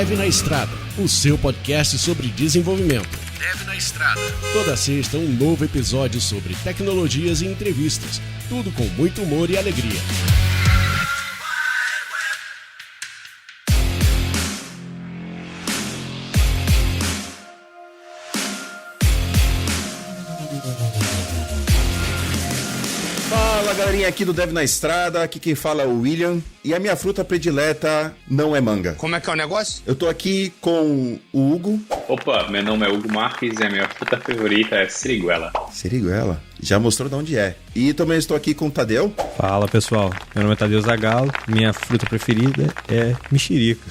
Dev na Estrada, o seu podcast sobre desenvolvimento. Dev na Estrada. Toda sexta um novo episódio sobre tecnologias e entrevistas, tudo com muito humor e alegria. Fala galerinha aqui do Dev na Estrada, aqui quem fala é o William e a minha fruta predileta não é manga. Como é que é o negócio? Eu tô aqui com o Hugo. Opa, meu nome é Hugo Marques e a minha fruta favorita é siriguela. Siriguela? Já mostrou de onde é. E também estou aqui com o Tadeu. Fala pessoal, meu nome é Tadeu Zagallo, minha fruta preferida é mexerica.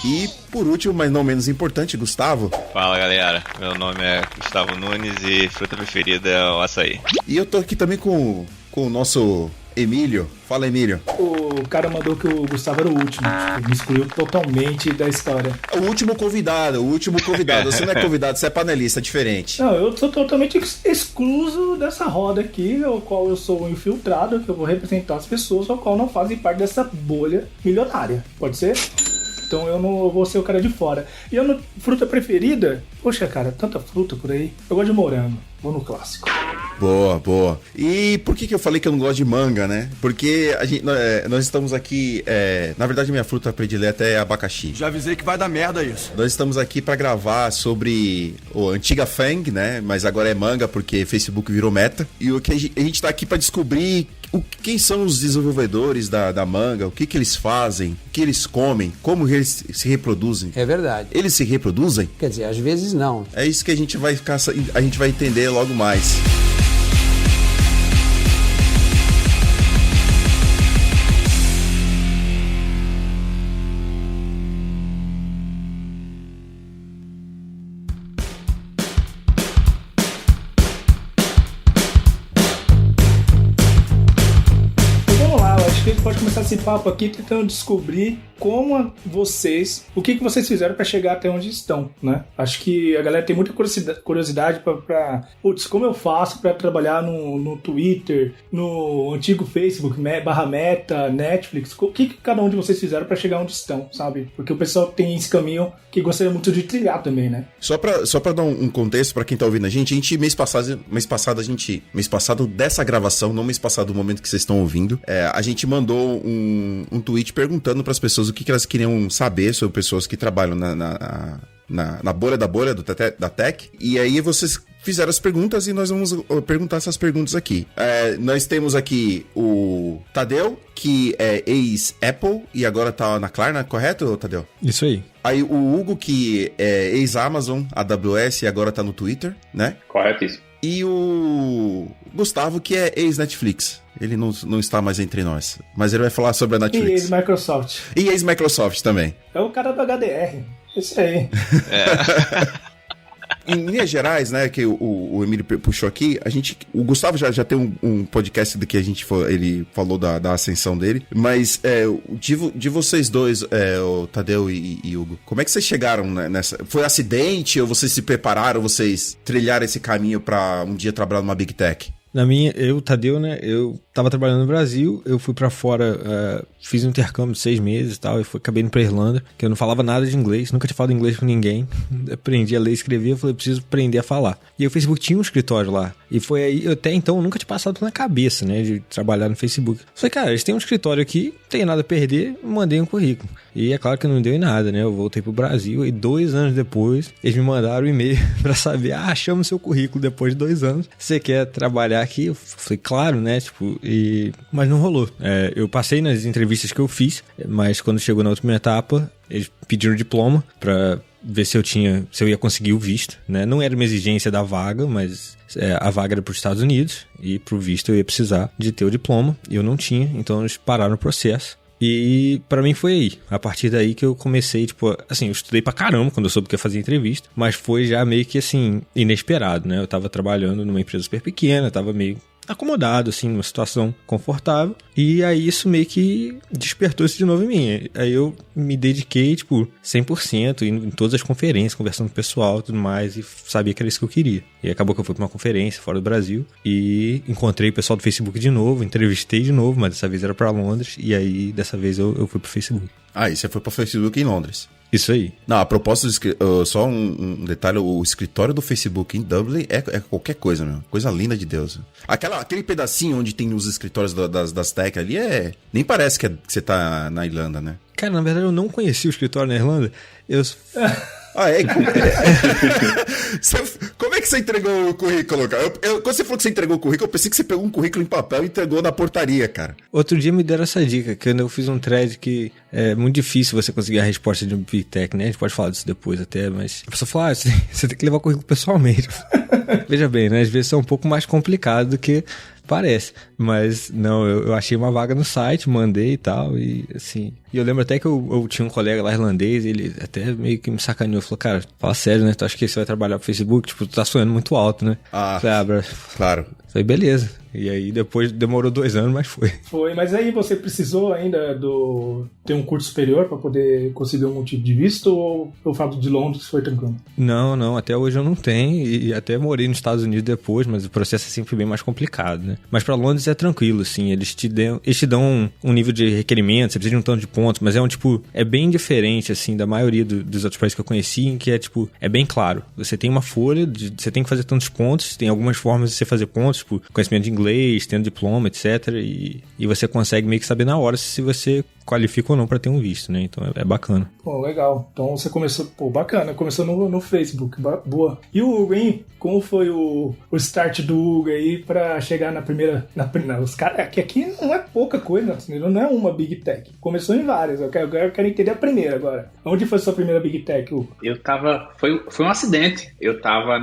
E por último, mas não menos importante, Gustavo. Fala galera, meu nome é Gustavo Nunes e fruta preferida é o açaí. E eu tô aqui também com o nosso Emílio. Fala, Emílio. O cara mandou que o Gustavo era o último, me excluiu totalmente da história. O último convidado. Você não é convidado, você é panelista, é diferente. Não, eu sou totalmente excluso dessa roda aqui, ao qual eu sou um infiltrado, que eu vou representar as pessoas, ao qual não fazem parte dessa bolha milionária. Pode ser? Então eu não vou ser o cara de fora. E eu, fruta preferida? Poxa, cara, tanta fruta por aí. Eu gosto de morango. Vou no clássico. Boa. E por que eu falei que eu não gosto de manga, né? Porque nós estamos aqui... na verdade, minha fruta predileta é abacaxi. Já avisei que vai dar merda isso. Nós estamos aqui para gravar sobre a antiga Fang, né? Mas agora é manga porque Facebook virou meta. E o que a gente tá aqui para descobrir quem são os desenvolvedores da manga, o que eles fazem, o que eles comem, como eles se reproduzem. É verdade. Eles se reproduzem? Quer dizer, às vezes não. É isso que a gente vai entender logo mais. Pode começar esse papo aqui tentando descobrir como o que vocês fizeram para chegar até onde estão, né? Acho que a galera tem muita curiosidade para como eu faço para trabalhar no Twitter, no antigo Facebook, /Meta, Netflix, o que cada um de vocês fizeram para chegar onde estão, sabe? Porque o pessoal tem esse caminho que gostaria muito de trilhar também, né? Só pra dar um contexto pra quem tá ouvindo a gente mês passado dessa gravação, não mês passado do momento que vocês estão ouvindo, a gente mandou um tweet perguntando pras pessoas o que elas queriam saber sobre pessoas que trabalham na bolha da tech. E aí vocês fizeram as perguntas e nós vamos perguntar essas perguntas aqui. Nós temos aqui o Tadeu, que é ex-Apple e agora tá na Klarna, correto, Tadeu? Isso aí. Aí o Hugo, que é ex-Amazon, AWS e agora tá no Twitter, né? Correto isso. E o Gustavo, que é ex-Netflix. Ele não está mais entre nós. Mas ele vai falar sobre a Netflix. E ex-Microsoft. E ex-Microsoft também. É o cara do HDR. Isso aí. Em linhas gerais, né, que o Emílio puxou aqui, o Gustavo já tem um podcast do que ele falou da ascensão dele, mas de vocês dois, o Tadeu e Hugo, como é que vocês chegaram nessa? Foi acidente ou vocês se prepararam, vocês trilharam esse caminho pra um dia trabalhar numa Big Tech? Tadeu, né, eu tava trabalhando no Brasil, eu fui pra fora, fiz um intercâmbio de 6 meses e tal, acabei indo pra Irlanda, que eu não falava nada de inglês, nunca tinha falado inglês com ninguém, aprendi a ler e escrever, eu falei, preciso aprender a falar. E o Facebook tinha um escritório lá, e foi aí, até então, eu nunca tinha passado na cabeça, né, de trabalhar no Facebook. Falei, cara, eles têm um escritório aqui, não tem nada a perder, mandei um currículo. E é claro que não deu em nada, né, eu voltei pro Brasil e 2 anos depois, eles me mandaram um e-mail pra saber, achamos seu currículo depois de 2 anos, você quer trabalhar aqui? Eu falei, claro, né, mas não rolou. Eu passei nas entrevistas que eu fiz, mas quando chegou na última etapa, eles pediram diploma pra ver se eu ia conseguir o visto, né? Não era uma exigência da vaga, mas a vaga era para os Estados Unidos e pro visto eu ia precisar de ter o diploma. Eu não tinha, então eles pararam o processo. E pra mim foi aí, a partir daí que eu comecei, eu estudei pra caramba quando eu soube que ia fazer entrevista, mas foi já meio que, inesperado, né? Eu tava trabalhando numa empresa super pequena, tava meio acomodado, numa situação confortável, e aí isso meio que despertou isso de novo em mim. Aí eu me dediquei, 100%, indo em todas as conferências, conversando com o pessoal e tudo mais, e sabia que era isso que eu queria. E acabou que eu fui pra uma conferência fora do Brasil, e encontrei o pessoal do Facebook de novo, entrevistei de novo, mas dessa vez era pra Londres, e aí dessa vez eu fui pro Facebook. Ah, e você foi pro Facebook em Londres? Isso aí. Não, a propósito, só um detalhe, o escritório do Facebook em Dublin é qualquer coisa, meu. Coisa linda de Deus. Aquele pedacinho onde tem os escritórios das tech ali, nem parece que você tá na Irlanda, né? Cara, na verdade eu não conheci o escritório na Irlanda. Ah, é? Como é que você entregou o currículo, cara? Quando você falou que você entregou o currículo, eu pensei que você pegou um currículo em papel e entregou na portaria, cara. Outro dia me deram essa dica, que eu fiz um thread que é muito difícil você conseguir a resposta de um Big Tech, né? A gente pode falar disso depois até, mas a pessoa falou, você tem que levar o currículo pessoalmente. Veja bem, né? Às vezes é um pouco mais complicado do que parece, mas não, eu achei uma vaga no site, mandei e tal, e assim, e eu lembro até que eu tinha um colega lá irlandês, ele até meio que me sacaneou, falou, cara, fala sério, né, tu acha que você vai trabalhar pro Facebook, tipo, tu tá sonhando muito alto, né? Falei, claro. Falei, beleza, e aí depois demorou 2 anos, mas foi. Foi, mas aí você precisou ainda ter um curso superior para poder conseguir algum tipo de visto, ou o fato de Londres foi tranquilo? Não, até hoje eu não tenho, e até morei nos Estados Unidos depois, mas o processo é sempre bem mais complicado, né? Mas pra Londres é tranquilo, assim, eles te dão um nível de requerimento, você precisa de um tanto de pontos, mas é bem diferente, assim, da maioria dos outros países que eu conheci, em que é bem claro. Você tem uma folha, você tem que fazer tantos pontos, tem algumas formas de você fazer pontos, tipo, conhecimento de inglês, tendo diploma, etc. E você consegue meio que saber na hora se você qualifica ou não para ter um visto, né? Então é bacana. Pô, legal. Então você começou, bacana, começou no Facebook, boa. E o Hugo, hein? Como foi o start do Hugo aí pra chegar na primeira... Os caras, aqui não é pouca coisa, não é uma Big Tech. Começou em várias, eu quero entender a primeira agora. Onde foi a sua primeira Big Tech, Hugo? Foi um acidente. Eu tava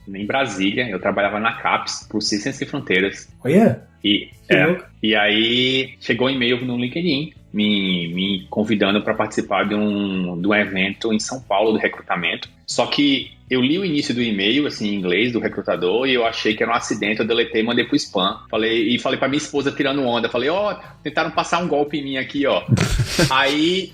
em Brasília, eu trabalhava na CAPES, por Ciências Sem Fronteiras. Olha! E aí chegou um e-mail no LinkedIn me convidando para participar de um evento em São Paulo de recrutamento. Só que eu li o início do e-mail, assim, em inglês, do recrutador, e eu achei que era um acidente, eu deletei e mandei pro spam. Falei pra minha esposa tirando onda, falei, tentaram passar um golpe em mim aqui, ó. Aí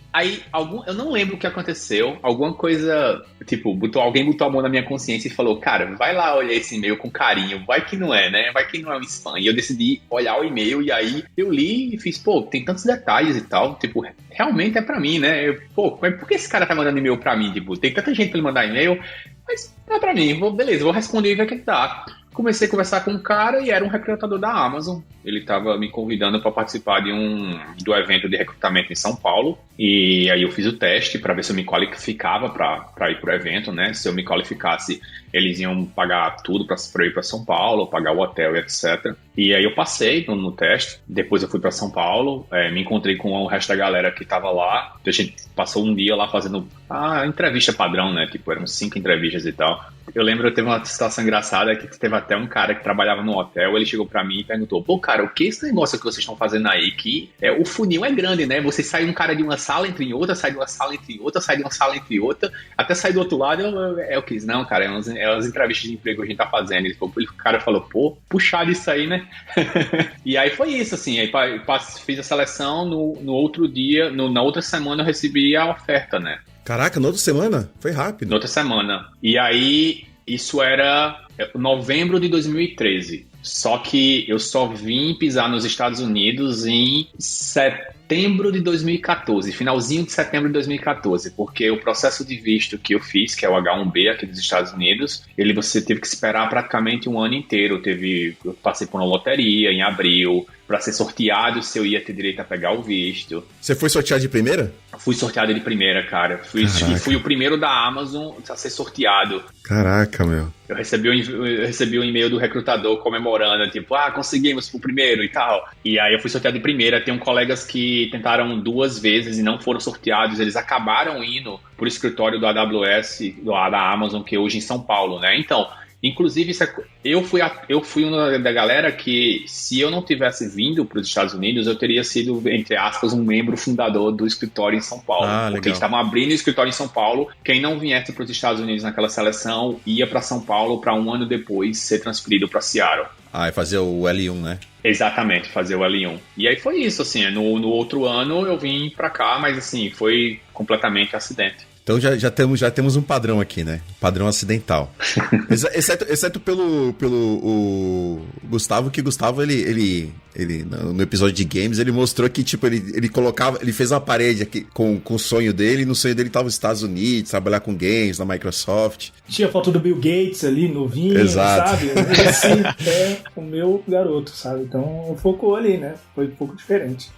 eu não lembro o que aconteceu, alguma coisa, tipo, alguém botou a mão na minha consciência e falou, cara, vai lá olhar esse e-mail com carinho, vai que não é, né? Vai que não é um spam. E eu decidi olhar o e-mail, e aí eu li e fiz, tem tantos detalhes e tal, tipo, realmente é pra mim, né? Por que esse cara tá mandando e-mail pra mim? Tipo, tem tanta gente pra ele mandar e-mail, mas é pra mim, beleza, vou responder e ver o que dá. Comecei a conversar com um cara e era um recrutador da Amazon. Ele estava me convidando para participar do evento de recrutamento em São Paulo. E aí eu fiz o teste para ver se eu me qualificava para ir pro evento, né? Se eu me qualificasse, eles iam pagar tudo para ir para São Paulo, pagar o hotel e etc. E aí eu passei no teste. Depois eu fui para São Paulo, me encontrei com o resto da galera que estava lá. A gente passou um dia lá fazendo a entrevista padrão, né? Tipo, eram 5 entrevistas e tal. Eu lembro, teve uma situação engraçada que teve até um cara que trabalhava no hotel, ele chegou pra mim e perguntou, cara, o que é esse negócio que vocês estão fazendo aí? Que o funil é grande, né? Você sai um cara de uma sala, entra em outra, sai de uma sala, entra em outra, sai de uma sala, entra em outra, até sair do outro lado, eu quis, não, cara, é umas entrevistas de emprego que a gente tá fazendo. O cara falou, puxado isso aí, né? E aí foi isso, assim, aí fiz a seleção, no outro dia, na outra semana eu recebi a oferta, né? Caraca, na outra semana? Foi rápido. Na outra semana. E aí, isso era novembro de 2013. Só que eu só vim pisar nos Estados Unidos em setembro de 2014, finalzinho de setembro de 2014, porque o processo de visto que eu fiz, que é o H1B aqui dos Estados Unidos, você teve que esperar praticamente um ano inteiro. Eu passei por uma loteria em abril, para ser sorteado se eu ia ter direito a pegar o visto. Você foi sorteado de primeira? Fui sorteado de primeira, cara. Fui o primeiro da Amazon a ser sorteado. Caraca, meu. Eu recebi um e-mail do recrutador comemorando, tipo, conseguimos o primeiro e tal. E aí eu fui sorteado de primeira. Tem colegas que tentaram 2 vezes e não foram sorteados. Eles acabaram indo pro escritório do AWS, da Amazon, que é hoje em São Paulo, né? Então, inclusive, eu fui uma da galera que, se eu não tivesse vindo para os Estados Unidos, eu teria sido, entre aspas, um membro fundador do escritório em São Paulo. Porque eles estavam abrindo o escritório em São Paulo. Quem não viesse para os Estados Unidos naquela seleção ia para São Paulo para um ano depois ser transferido para Seattle. E fazer o L1, né? Exatamente, fazer o L1. E aí foi isso, assim, no outro ano eu vim para cá, mas assim, foi completamente acidente. Então já temos um padrão aqui, né? Padrão acidental. Exceto pelo o Gustavo, que Gustavo, ele no episódio de games, ele mostrou que, tipo, ele fez uma parede aqui com o sonho dele, e no sonho dele tava os Estados Unidos, trabalhar com games, na Microsoft. Tinha foto do Bill Gates ali, novinho, exato, sabe? Esse é o meu garoto, sabe? Então focou ali, né? Foi um pouco diferente.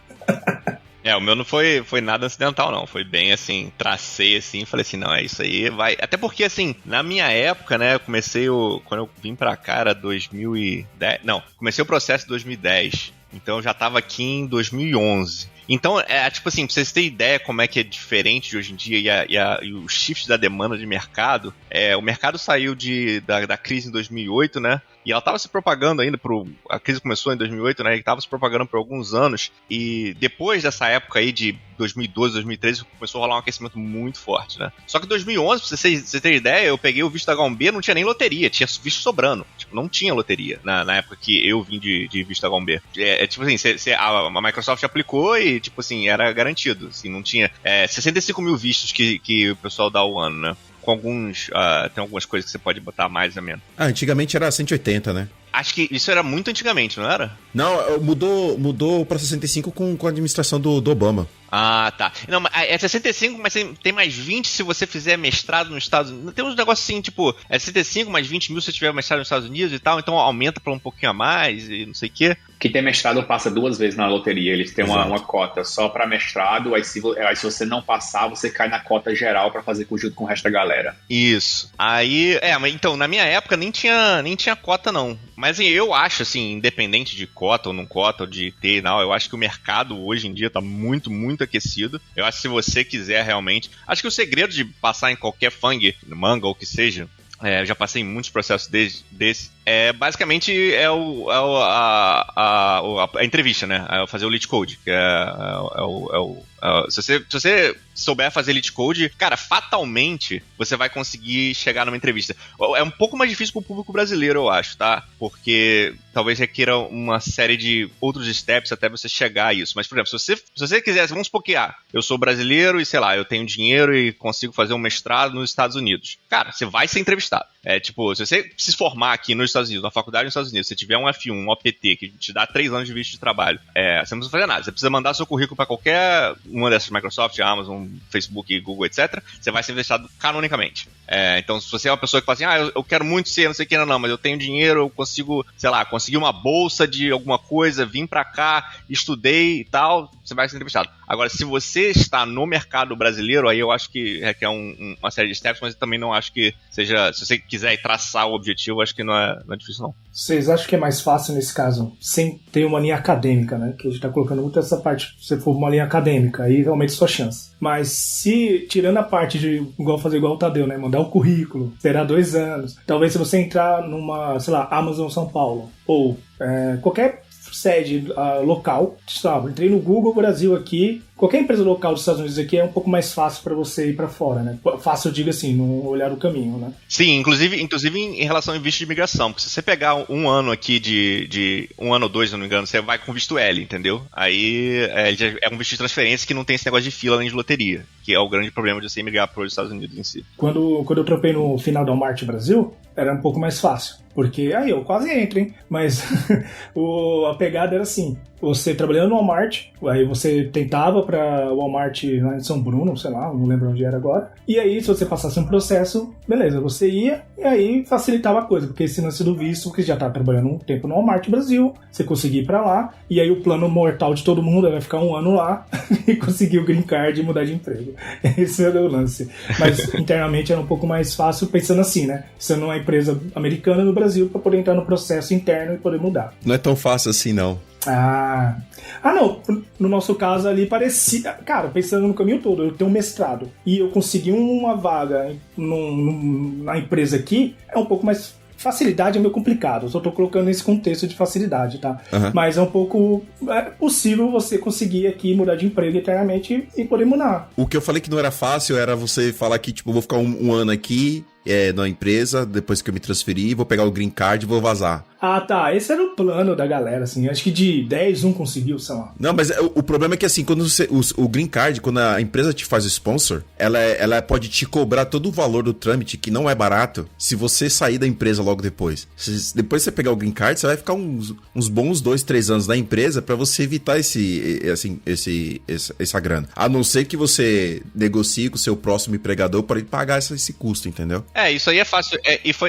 O meu não foi nada acidental, não. Foi bem assim, tracei assim, falei assim, não, é isso aí, vai. Até porque, assim, na minha época, né, quando eu vim pra cá era 2010. Não, comecei o processo em 2010. Então eu já tava aqui em 2011. Então, tipo assim, pra vocês terem ideia como é que é diferente de hoje em dia e o shift da demanda de mercado, o mercado saiu da crise em 2008, né? E ela tava se propagando ainda a crise começou em 2008, né? E tava se propagando por alguns anos. E depois dessa época aí de 2012, 2013, começou a rolar um aquecimento muito forte, né? Só que em 2011, pra vocês terem ideia, eu peguei o visto H1B, não tinha nem loteria, tinha visto sobrando. Tipo, não tinha loteria na época que eu vim de visto H1B. Tipo assim, a Microsoft aplicou e, tipo assim, era garantido. Assim, não tinha 65 mil vistos que o pessoal dá ao ano, né? Com tem algumas coisas que você pode botar mais ou menos. Antigamente era 180, né? Acho que isso era muito antigamente, não era? Não, mudou pra 65 com a administração do Obama. Ah, tá. Não, é 65, mas tem mais 20 se você fizer mestrado nos Estados Unidos. Tem uns negócios assim, tipo, 65 mais 20 mil se você tiver mestrado nos Estados Unidos e tal, então aumenta pra um pouquinho a mais e não sei o quê. Quem tem mestrado passa 2 vezes na loteria. Eles têm uma cota só pra mestrado, aí se você não passar, você cai na cota geral pra fazer junto com o resto da galera. Isso. Aí, mas então, na minha época nem tinha cota, não. Mas assim, eu acho, assim, independente de cota ou não cota, ou de ter, não, eu acho que o mercado hoje em dia tá muito, muito aquecido. Eu acho que se você quiser realmente... Acho que o segredo de passar em qualquer manga ou que seja, eu já passei em muitos processos desse. Basicamente a entrevista, né? Fazer o lead code, que se você souber fazer lead code, cara, fatalmente você vai conseguir chegar numa entrevista. É um pouco mais difícil pro público brasileiro, eu acho, tá? Porque talvez requeira uma série de outros steps até você chegar a isso. Mas, por exemplo, se você quiser, vamos supor que eu sou brasileiro e, sei lá, eu tenho dinheiro e consigo fazer um mestrado nos Estados Unidos. Cara, você vai ser entrevistado. Tipo, se você se formar aqui nos Estados Unidos, na faculdade nos Estados Unidos, se tiver um F1, um OPT, que te dá 3 anos de visto de trabalho, você não precisa fazer nada. Você precisa mandar seu currículo para qualquer uma dessas, Microsoft, Amazon, Facebook, Google, etc. Você vai ser entrevistado canonicamente. Então, se você é uma pessoa que fala assim, eu quero muito ser, não sei o que, não, mas eu tenho dinheiro, eu consigo, sei lá, conseguir uma bolsa de alguma coisa, vim pra cá, estudei e tal, você vai ser entrevistado. Agora, se você está no mercado brasileiro, aí eu acho que requer uma série de steps, mas eu também não acho que seja, se você quiser traçar o objetivo, acho que não é difícil, não. Vocês acham que é mais fácil nesse caso, sem ter uma linha acadêmica, né? Que a gente tá colocando muito essa parte, se você for uma linha acadêmica, aí realmente sua chance. Mas se, tirando a parte de fazer igual o Tadeu, né? Mandar um currículo, esperar 2 anos, talvez se você entrar numa, sei lá, Amazon São Paulo, ou qualquer sede local, sabe? Entrei no Google Brasil aqui, qualquer empresa local dos Estados Unidos aqui é um pouco mais fácil para você ir para fora, né? Fácil, eu digo assim, não olhar o caminho, né? Sim, inclusive em relação ao visto de imigração, porque se você pegar um ano aqui de 1 ano ou 2, se não me engano, você vai com visto L, entendeu? Aí é um visto de transferência que não tem esse negócio de fila nem de loteria, que é o grande problema de você imigrar para os Estados Unidos em si. Quando eu trampei no final da Walmart Brasil, era um pouco mais fácil, porque aí eu quase entro, hein? Mas a pegada era assim, você trabalhando no Walmart, aí você tentava para o Walmart lá em São Bruno, sei lá, não lembro onde era agora, e aí se você passasse um processo, beleza, você ia e aí facilitava a coisa, porque esse lance do visto, porque já tá trabalhando um tempo no Walmart Brasil, você conseguia ir para lá, e aí o plano mortal de todo mundo vai ficar 1 ano lá e conseguir o green card e mudar de emprego. Esse era o lance. Mas internamente era um pouco mais fácil pensando assim, né? Sendo uma empresa americana no Brasil para poder entrar no processo interno e poder mudar. Não é tão fácil assim, não. Não, no nosso caso ali parecia, cara, pensando no caminho todo, eu tenho um mestrado e eu consegui uma vaga na empresa aqui, é um pouco mais, facilidade é meio complicado, eu só tô colocando nesse contexto de facilidade, tá? Uhum. Mas é um pouco possível você conseguir aqui mudar de emprego eternamente e poder mudar. O que eu falei que não era fácil era você falar que, tipo, eu vou ficar um ano aqui na empresa, depois que eu me transferi, vou pegar o green card e vou vazar. Ah, tá. Esse era o plano da galera, assim. Acho que de 10, um conseguiu, sei lá. Não, mas o problema é que, assim, quando o green card, quando a empresa te faz o sponsor, ela pode te cobrar todo o valor do trâmite, que não é barato, se você sair da empresa logo depois. Depois que você pegar o green card, você vai ficar uns bons 2, 3 anos na empresa pra você evitar essa grana. A não ser que você negocie com o seu próximo empregador para ele pagar esse custo, entendeu? Isso aí é fácil.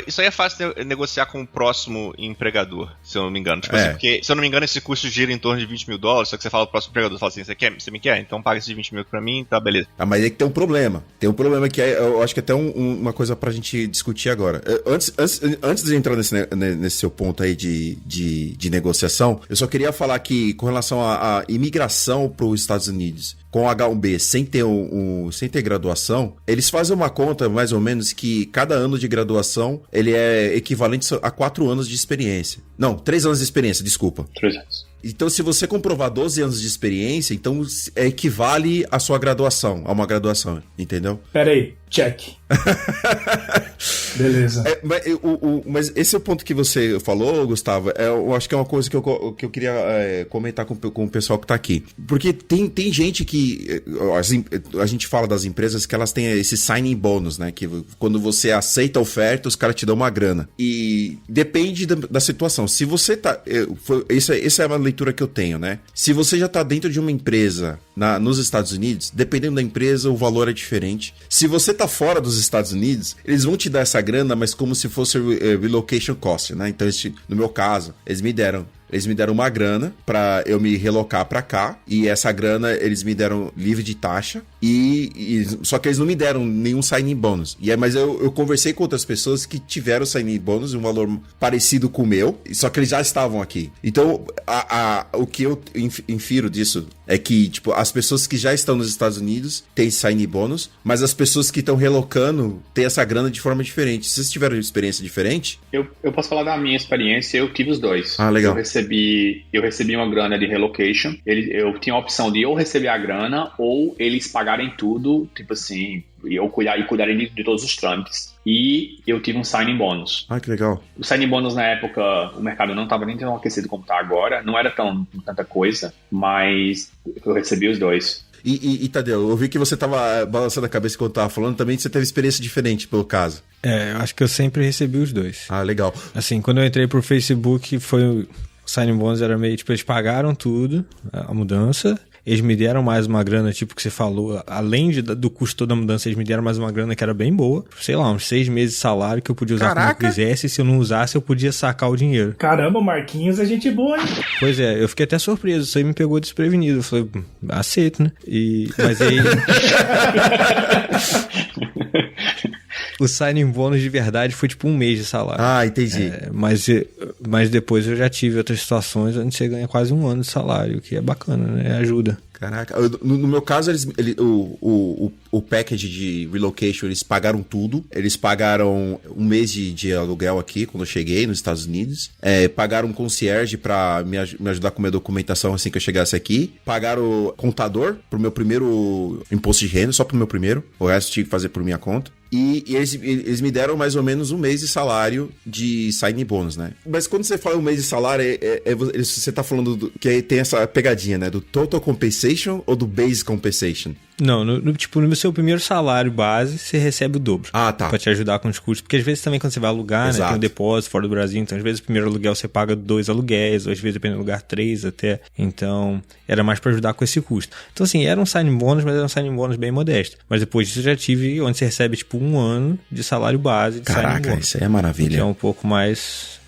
Isso aí é fácil de negociar com o próximo empregador, se eu não me engano. Tipo assim, porque, se eu não me engano, esse custo gira em torno de $20 mil, só que você fala pro próximo empregador, fala assim, você me quer? Então paga esses 20 mil pra mim, tá, beleza. Ah, mas aí que tem um problema. Tem um problema que eu acho que até uma coisa pra gente discutir agora. Antes de entrar nesse seu ponto aí de negociação, eu só queria falar que, com relação à imigração pros Estados Unidos, com H1B, sem ter graduação, eles fazem uma conta, mais ou menos, que cada ano de graduação, ele é equivalente a 4 anos de experiência. Não, 3 anos de experiência, desculpa. 3 anos. Então, se você comprovar 12 anos de experiência, então equivale à sua graduação, a uma graduação, entendeu? Pera aí, check. Beleza. Mas esse é o ponto que você falou, Gustavo. Eu acho que é uma coisa que eu queria comentar com o pessoal que tá aqui. Porque tem gente que... A gente fala das empresas que elas têm esse signing bônus, né? Que quando você aceita a oferta, os caras te dão uma grana. E depende da situação. Se você tá... Essa é uma leitura que eu tenho, né? Se você já tá dentro de uma empresa nos Estados Unidos, dependendo da empresa, o valor é diferente. Se você tá fora dos Estados Unidos, eles vão te dar essa grana, mas como se fosse relocation cost, né? Então, no meu caso, eles me deram uma grana pra eu me relocar pra cá, e essa grana eles me deram livre de taxa, só que eles não me deram nenhum signing bônus. Mas eu conversei com outras pessoas que tiveram signing bônus, um valor parecido com o meu, só que eles já estavam aqui. Então, o que eu infiro disso é que, tipo, as pessoas que já estão nos Estados Unidos têm signing bônus, mas as pessoas que estão relocando têm essa grana de forma diferente. Se vocês tiveram uma experiência diferente... Eu posso falar da minha experiência, eu tive os dois. Ah, legal. Eu recebi uma grana de relocation. Eu tinha a opção de ou receber a grana ou eles pagarem tudo, tipo assim, cuidarem de todos os trâmites. E eu tive um signing bônus. Ah, que legal. O signing bônus, na época, o mercado não estava nem tão aquecido como está agora. Não era tanta coisa, mas eu recebi os dois. E Tadeu, eu vi que você tava balançando a cabeça quando tava falando, também você teve experiência diferente, pelo caso. Eu acho que eu sempre recebi os dois. Ah, legal. Assim, quando eu entrei pro Facebook, o signing bonus era meio, tipo, eles pagaram tudo, a mudança, eles me deram mais uma grana, tipo, que você falou, além do custo da mudança, eles me deram mais uma grana que era bem boa, sei lá, uns 6 meses de salário que eu podia usar como eu quisesse, e se eu não usasse, eu podia sacar o dinheiro. Caramba, Marquinhos é gente boa, hein? Pois é, eu fiquei até surpreso, isso aí me pegou desprevenido, eu falei, aceito, né? Mas aí... O signing bônus de verdade foi tipo 1 mês de salário. Ah, entendi. Mas depois eu já tive outras situações onde você ganha quase 1 ano de salário, que é bacana, né? Ajuda. Caraca, no meu caso, o package de relocation, eles pagaram tudo. Eles pagaram 1 mês de aluguel aqui, quando eu cheguei nos Estados Unidos. Pagaram um concierge pra me ajudar com minha documentação assim que eu chegasse aqui. Pagaram contador pro meu primeiro imposto de renda, só pro meu primeiro. O resto tinha que fazer por minha conta. E eles me deram mais ou menos 1 mês de salário de signing bônus, né? Mas quando você fala 1 mês de salário, você tá falando que tem essa pegadinha, né? Do total compensation ou do base compensation? Não, no seu primeiro salário base, você recebe o dobro. Ah, tá. Pra te ajudar com os custos. Porque às vezes também quando você vai alugar, né, tem um depósito fora do Brasil, então às vezes o primeiro aluguel você paga 2 aluguéis, ou às vezes dependendo do lugar 3 até. Então, era mais pra ajudar com esse custo. Então assim, era um signing bônus, mas era um signing bônus bem modesto. Mas depois disso eu já tive onde você recebe tipo 1 ano de salário base de signing bônus. Caraca, isso aí é maravilha. Que é um pouco mais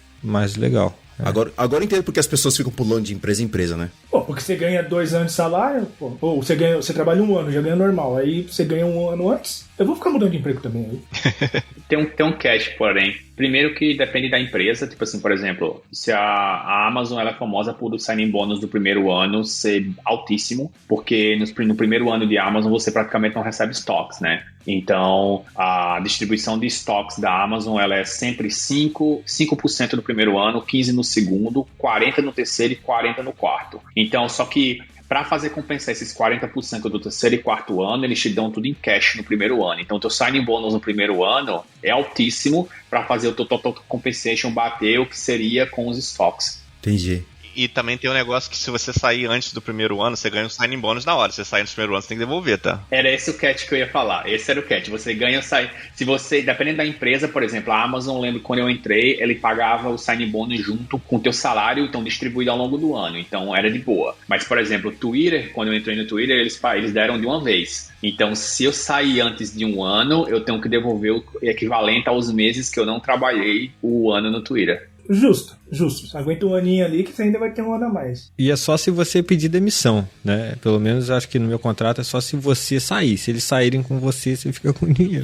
legal. Agora eu entendo porque as pessoas ficam pulando de empresa em empresa, né? Pô, porque você ganha 2 anos de salário, pô, ou você trabalha 1 ano, já ganha normal, aí você ganha 1 ano antes, eu vou ficar mudando de emprego também aí. Tem um catch, porém. Primeiro que depende da empresa, tipo assim, por exemplo, se a Amazon ela é famosa por o signing bônus do primeiro ano ser altíssimo, porque no primeiro ano de Amazon você praticamente não recebe stocks, né? Então, a distribuição de stocks da Amazon ela é sempre 5% no primeiro ano, 15% no segundo, 40% no terceiro e 40% no quarto. Então, só que para fazer compensar esses 40% do terceiro e quarto ano, eles te dão tudo em cash no primeiro ano. Então, o teu signing bonus no primeiro ano é altíssimo para fazer o teu total compensation bater o que seria com os stocks. Entendi. E também tem um negócio que se você sair antes do primeiro ano, você ganha um signing bônus na hora. Se você sair antes do primeiro ano, você tem que devolver, tá? Era esse o catch que eu ia falar. Esse era o catch. Você ganha o sign... Se você, dependendo da empresa, por exemplo, a Amazon, lembro quando eu entrei, ele pagava o signing bônus junto com o teu salário, então distribuído ao longo do ano. Então era de boa. Mas, por exemplo, o Twitter, quando eu entrei no Twitter, eles deram de uma vez. Então, se eu sair antes de um ano, eu tenho que devolver o equivalente aos meses que eu não trabalhei o ano no Twitter. Justo. Aguenta um aninho ali que você ainda vai ter um ano a mais. E é só se você pedir demissão, né? Pelo menos acho que no meu contrato é só se você sair. Se eles saírem com você, você fica com dinheiro.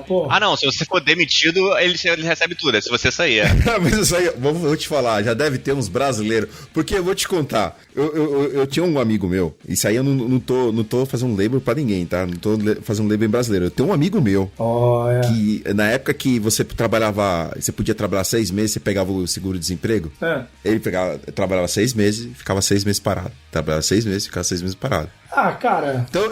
Pô. Ah, não. Se você for demitido, ele recebe tudo. É se você sair. Mas isso aí, vou te falar, já deve ter uns brasileiros. Porque eu vou te contar. Eu tinha um amigo meu. Isso aí eu não tô fazendo um label pra ninguém, tá? Não tô fazendo um label brasileiro. Eu tenho um amigo meu. Que na época que você trabalhava, você podia trabalhar 6 meses, você pegava o seguro-desemprego. Ele trabalhava 6 meses, ficava 6 meses parado. Trabalhava 6 meses, ficava 6 meses parado. Cara. Então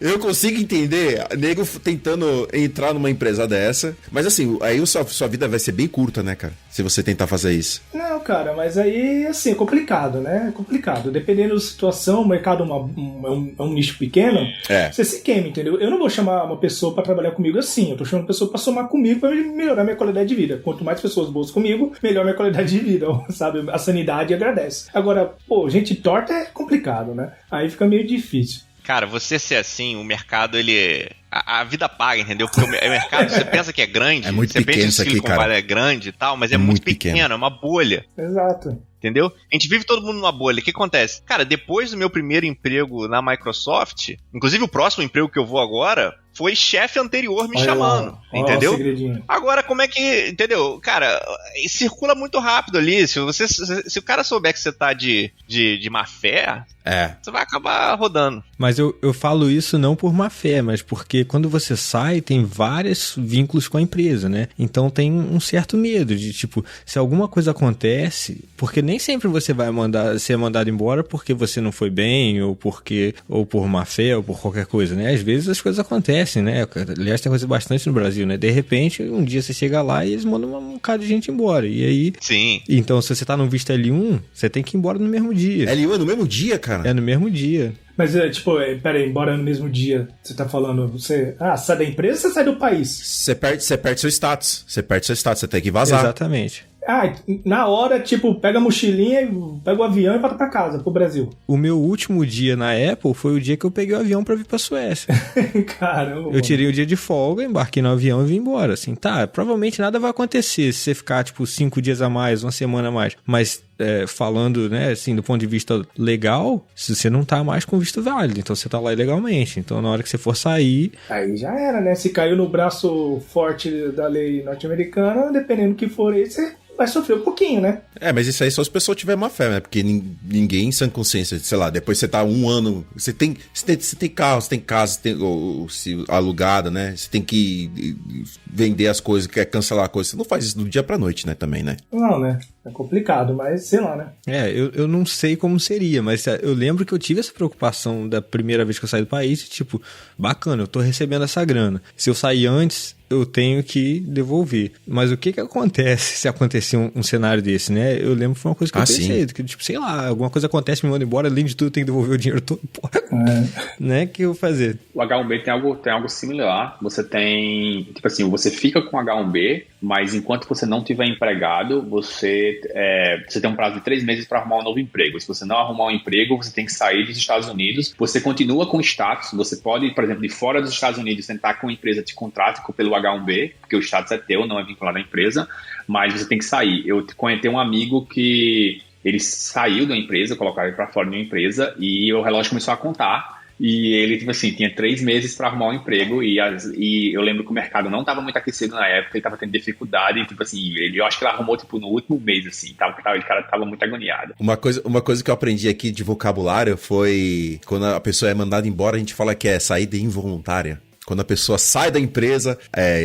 eu consigo entender nego tentando entrar numa empresa dessa. Mas assim, aí sua vida vai ser bem curta, né, cara? Se você tentar fazer isso. Não, cara, mas aí, assim, é complicado, né? É complicado. Dependendo da situação, o mercado é um nicho pequeno, você se queima, entendeu? Eu não vou chamar uma pessoa pra trabalhar comigo assim. Eu tô chamando uma pessoa pra somar comigo pra melhorar minha qualidade de vida. Quanto mais pessoas boas comigo, melhor minha qualidade de vida, sabe? A sanidade agradece. Agora, gente torta é complicado, né? Aí fica meio difícil. Cara, você ser assim, o mercado, ele... A vida paga, entendeu? Porque o mercado, você pensa que é grande, é muito você pequeno pensa que o Silicon Valley é grande e tal, mas é muito pequeno, é uma bolha. Exato. Entendeu? A gente vive todo mundo numa bolha. O que acontece? Cara, depois do meu primeiro emprego na Microsoft, inclusive o próximo emprego que eu vou agora, foi chefe anterior me chamando, entendeu? Agora, como é que... Entendeu? Cara, circula muito rápido ali. Se o cara souber que você tá de má fé, você vai acabar rodando. Mas eu falo isso não por má fé, mas porque quando você sai, tem vários vínculos com a empresa, né? Então tem um certo medo de, tipo, se alguma coisa acontece, porque nem sempre você vai ser mandado embora porque você não foi bem, ou por má fé, ou por qualquer coisa, né? Às vezes as coisas acontecem, né? Aliás, tem coisa bastante no Brasil, né? De repente, um dia você chega lá e eles mandam um bocado de gente embora. E aí... Sim. Então, se você tá no visto L1, você tem que ir embora no mesmo dia. L1 é no mesmo dia, cara? É no mesmo dia. Mas, peraí, embora no mesmo dia, você tá falando, você sai da empresa ou você sai do país? Você perde seu status. Você tem que vazar. Exatamente. Na hora, pega a mochilinha, pega o avião e volta pra casa, pro Brasil. O meu último dia na Apple foi o dia que eu peguei o avião pra vir pra Suécia. Caramba. Eu tirei o dia de folga, embarquei no avião e vim embora. Assim, provavelmente nada vai acontecer se você ficar, 5 dias a mais, uma semana a mais. Mas, falando, né, assim, do ponto de vista legal, se você não tá mais com visto válido, então você tá lá ilegalmente. Então, na hora que você for sair... Aí já era, né? Se caiu no braço forte da lei norte-americana, dependendo do que for aí, você vai sofrer um pouquinho, né? Mas isso aí só se a pessoa tiver má fé, né? Porque ninguém sem consciência, sei lá, depois você tá um ano, você tem carro, você tem casa, se alugada, né? Você tem que vender as coisas, quer cancelar a coisa. Você não faz isso do dia pra noite, né? Também, né? Não, né? É complicado, mas sei lá, né? Eu não sei como seria, mas eu lembro que eu tive essa preocupação da primeira vez que eu saí do país, bacana, eu tô recebendo essa grana. Se eu sair antes, eu tenho que devolver. Mas o que acontece se acontecer um cenário desse, né? Eu lembro que foi uma coisa que eu pensei, que, sei lá, alguma coisa acontece, me manda embora, além de tudo, eu tenho que devolver o dinheiro todo, porra. Né? O que eu vou fazer? O H1B tem algo similar. Você tem, você fica com o H1B, mas enquanto você não tiver empregado, você tem um prazo de 3 meses para arrumar um novo emprego. Se você não arrumar um emprego, você tem que sair dos Estados Unidos. Você continua com o status. Você pode, por exemplo, de fora dos Estados Unidos, tentar que uma empresa te contrate pelo H1B, porque o status é teu, não é vinculado à empresa, mas você tem que sair. Eu conheci um amigo que ele saiu da empresa, colocaram ele para fora de uma empresa e o relógio começou a contar. E ele, tinha 3 meses para arrumar um emprego e eu lembro que o mercado não estava muito aquecido na época, ele estava tendo dificuldade e, eu acho que ele arrumou, no último mês, o cara estava muito agoniado. Uma coisa que eu aprendi aqui de vocabulário foi, quando a pessoa é mandada embora, a gente fala que é saída involuntária. Quando a pessoa sai da empresa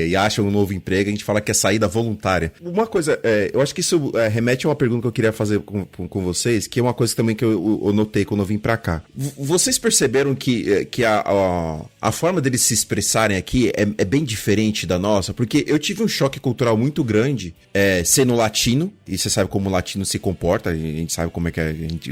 e acha um novo emprego, a gente fala que é saída voluntária. Uma coisa, eu acho que isso remete a uma pergunta que eu queria fazer com vocês, que é uma coisa também que eu notei quando eu vim pra cá. Vocês perceberam que a forma deles se expressarem aqui é bem diferente da nossa? Porque eu tive um choque cultural muito grande sendo latino, e você sabe como o latino se comporta, a gente sabe como é que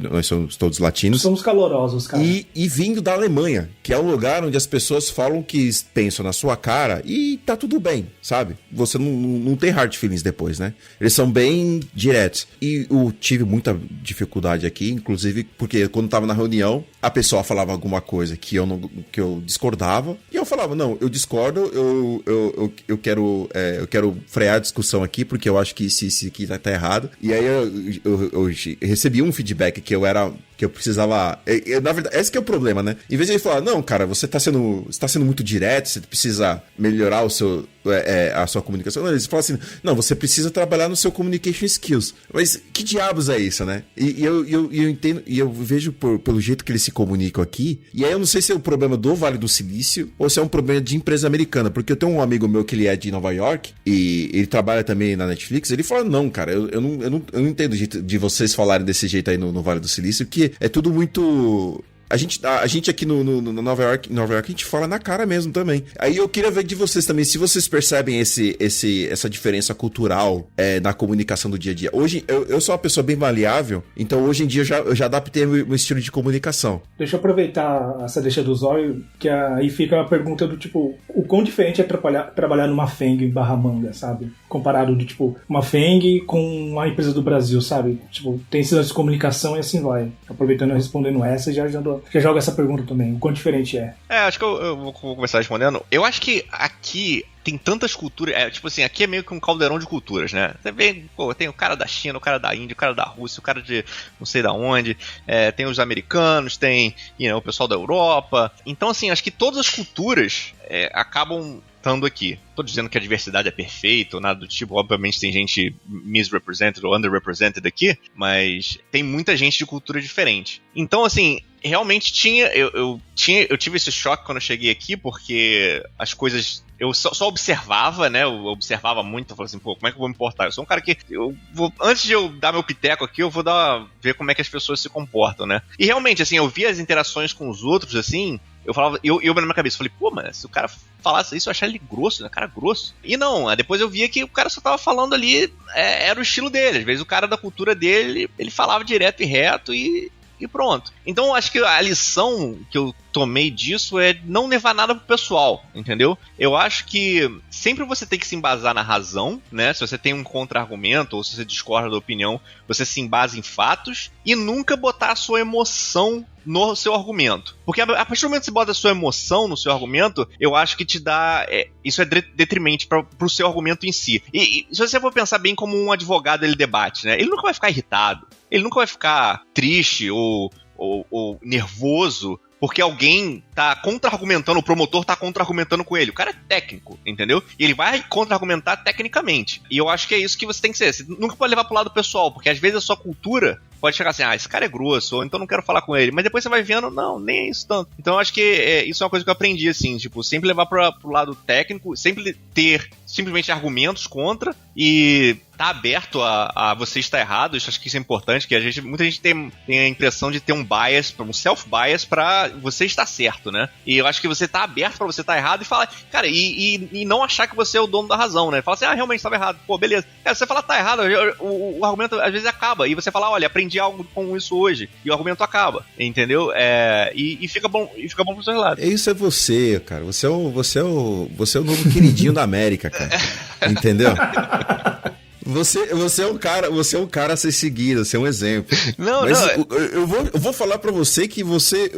nós somos todos latinos. Somos calorosos, cara. E vindo da Alemanha, que é um lugar onde as pessoas falam que pensam na sua cara e tá tudo bem, sabe? Você não tem hard feelings depois, né? Eles são bem diretos. E eu tive muita dificuldade aqui, inclusive porque quando tava na reunião, a pessoa falava alguma coisa que eu discordava, e eu falava, não, eu discordo, eu quero frear a discussão aqui, porque eu acho que isso aqui tá errado. E aí eu recebi um feedback que eu precisava... na verdade, esse que é o problema, né? Em vez de ele falar, não, cara, você tá sendo muito direto, você precisa melhorar a sua comunicação. Não, eles falam assim, não, você precisa trabalhar no seu communication skills. Mas que diabos é isso, né? E eu entendo, e eu vejo pelo jeito que eles se comunicam aqui, e aí eu não sei se é um problema do Vale do Silício, ou se é um problema de empresa americana, porque eu tenho um amigo meu que ele é de Nova York, e ele trabalha também na Netflix, ele fala, não, cara, eu não entendo o jeito de vocês falarem desse jeito aí no Vale do Silício, que é tudo muito... A gente aqui no Nova York, a gente fala na cara mesmo também. Aí eu queria ver de vocês também, se vocês percebem essa diferença cultural na comunicação do dia a dia. Hoje, eu sou uma pessoa bem maleável, então hoje em dia eu já adaptei meu estilo de comunicação. Deixa eu aproveitar essa deixa do Zóio, que aí fica a pergunta do tipo, o quão diferente é trabalhar numa FENG / Manga, sabe? Comparado de tipo, uma FENG com uma empresa do Brasil, sabe? Tipo, tem esse lance de comunicação e assim vai. Aproveitando e respondendo essa, já joga essa pergunta também, o quão diferente é. Acho que eu vou começar respondendo. Eu acho que aqui tem tantas culturas, tipo assim, aqui é meio que um caldeirão de culturas, né? Você vê, tem o cara da China, o cara da Índia, o cara da Rússia, o cara de não sei da onde, tem os americanos, tem o pessoal da Europa. Então, assim, acho que todas as culturas acabam estando aqui. Tô dizendo que a diversidade é perfeita ou nada do tipo, obviamente tem gente misrepresented ou underrepresented aqui, mas tem muita gente de cultura diferente. Então, assim, realmente eu tive esse choque quando eu cheguei aqui, porque as coisas... Eu só observava, né? Eu observava muito, eu falei assim, como é que eu vou me importar? Eu sou um cara que antes de eu dar meu piteco aqui, eu vou ver como é que as pessoas se comportam, né? E realmente, assim, eu via as interações com os outros, assim, eu falava, eu na minha cabeça, falei, mas se o cara falasse isso, eu achava ele grosso, né? Cara grosso. E não, depois eu via que o cara só tava falando ali, era o estilo dele. Às vezes o cara da cultura dele, ele falava direto e reto e pronto. Então, acho que a lição que eu tomei disso é não levar nada pro pessoal, entendeu? Eu acho que sempre você tem que se embasar na razão, né? Se você tem um contra-argumento ou se você discorda da opinião, você se embasa em fatos e nunca botar a sua emoção no seu argumento. Porque a partir do momento que você bota a sua emoção no seu argumento, eu acho que te dá... isso é detrimente pro seu argumento em si. E se você for pensar bem como um advogado, ele debate, né? Ele nunca vai ficar irritado. Ele nunca vai ficar triste ou nervoso porque alguém tá contra-argumentando, o promotor tá contra-argumentando com ele. O cara é técnico, entendeu? E ele vai contra-argumentar tecnicamente. E eu acho que é isso que você tem que ser. Você nunca pode levar pro lado pessoal, porque às vezes a sua cultura pode chegar assim, esse cara é grosso, ou então não quero falar com ele. Mas depois você vai vendo, não, nem é isso tanto. Então eu acho que isso é uma coisa que eu aprendi, assim, tipo, sempre levar pro lado técnico, sempre ter simplesmente argumentos contra e tá aberto a você estar errado. Acho que isso é importante, que muita gente tem a impressão de ter um bias, um self-bias pra você estar certo, né? E eu acho que você tá aberto pra você estar errado e falar, cara, e não achar que você é o dono da razão, né? Fala assim, realmente estava errado, beleza. Cara, se você falar tá errado, o argumento às vezes acaba, e você fala, olha, aprendi algo com isso hoje, e o argumento acaba, entendeu? E fica bom pro seu lado. Isso é você, cara. Você é o novo queridinho da América, cara. Entendeu? Você é um cara a ser seguido, você é um exemplo. Eu vou falar pra você que você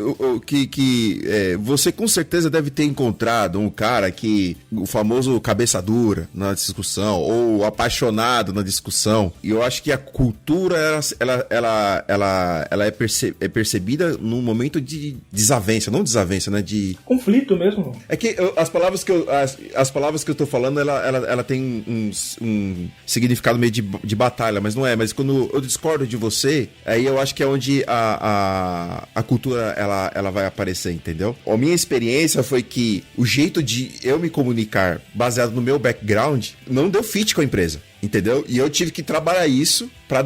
com certeza deve ter encontrado um cara o famoso cabeça dura na discussão, ou apaixonado na discussão. E eu acho que a cultura, ela é percebida num momento de desavença, não desavença, né? De conflito mesmo. É que as palavras que eu tô falando, ela tem um significado significado meio de batalha, mas não é. Mas quando eu discordo de você, aí eu acho que é onde a cultura ela vai aparecer, entendeu? A minha experiência foi que o jeito de eu me comunicar baseado no meu background não deu fit com a empresa. Entendeu? E eu tive que trabalhar isso pra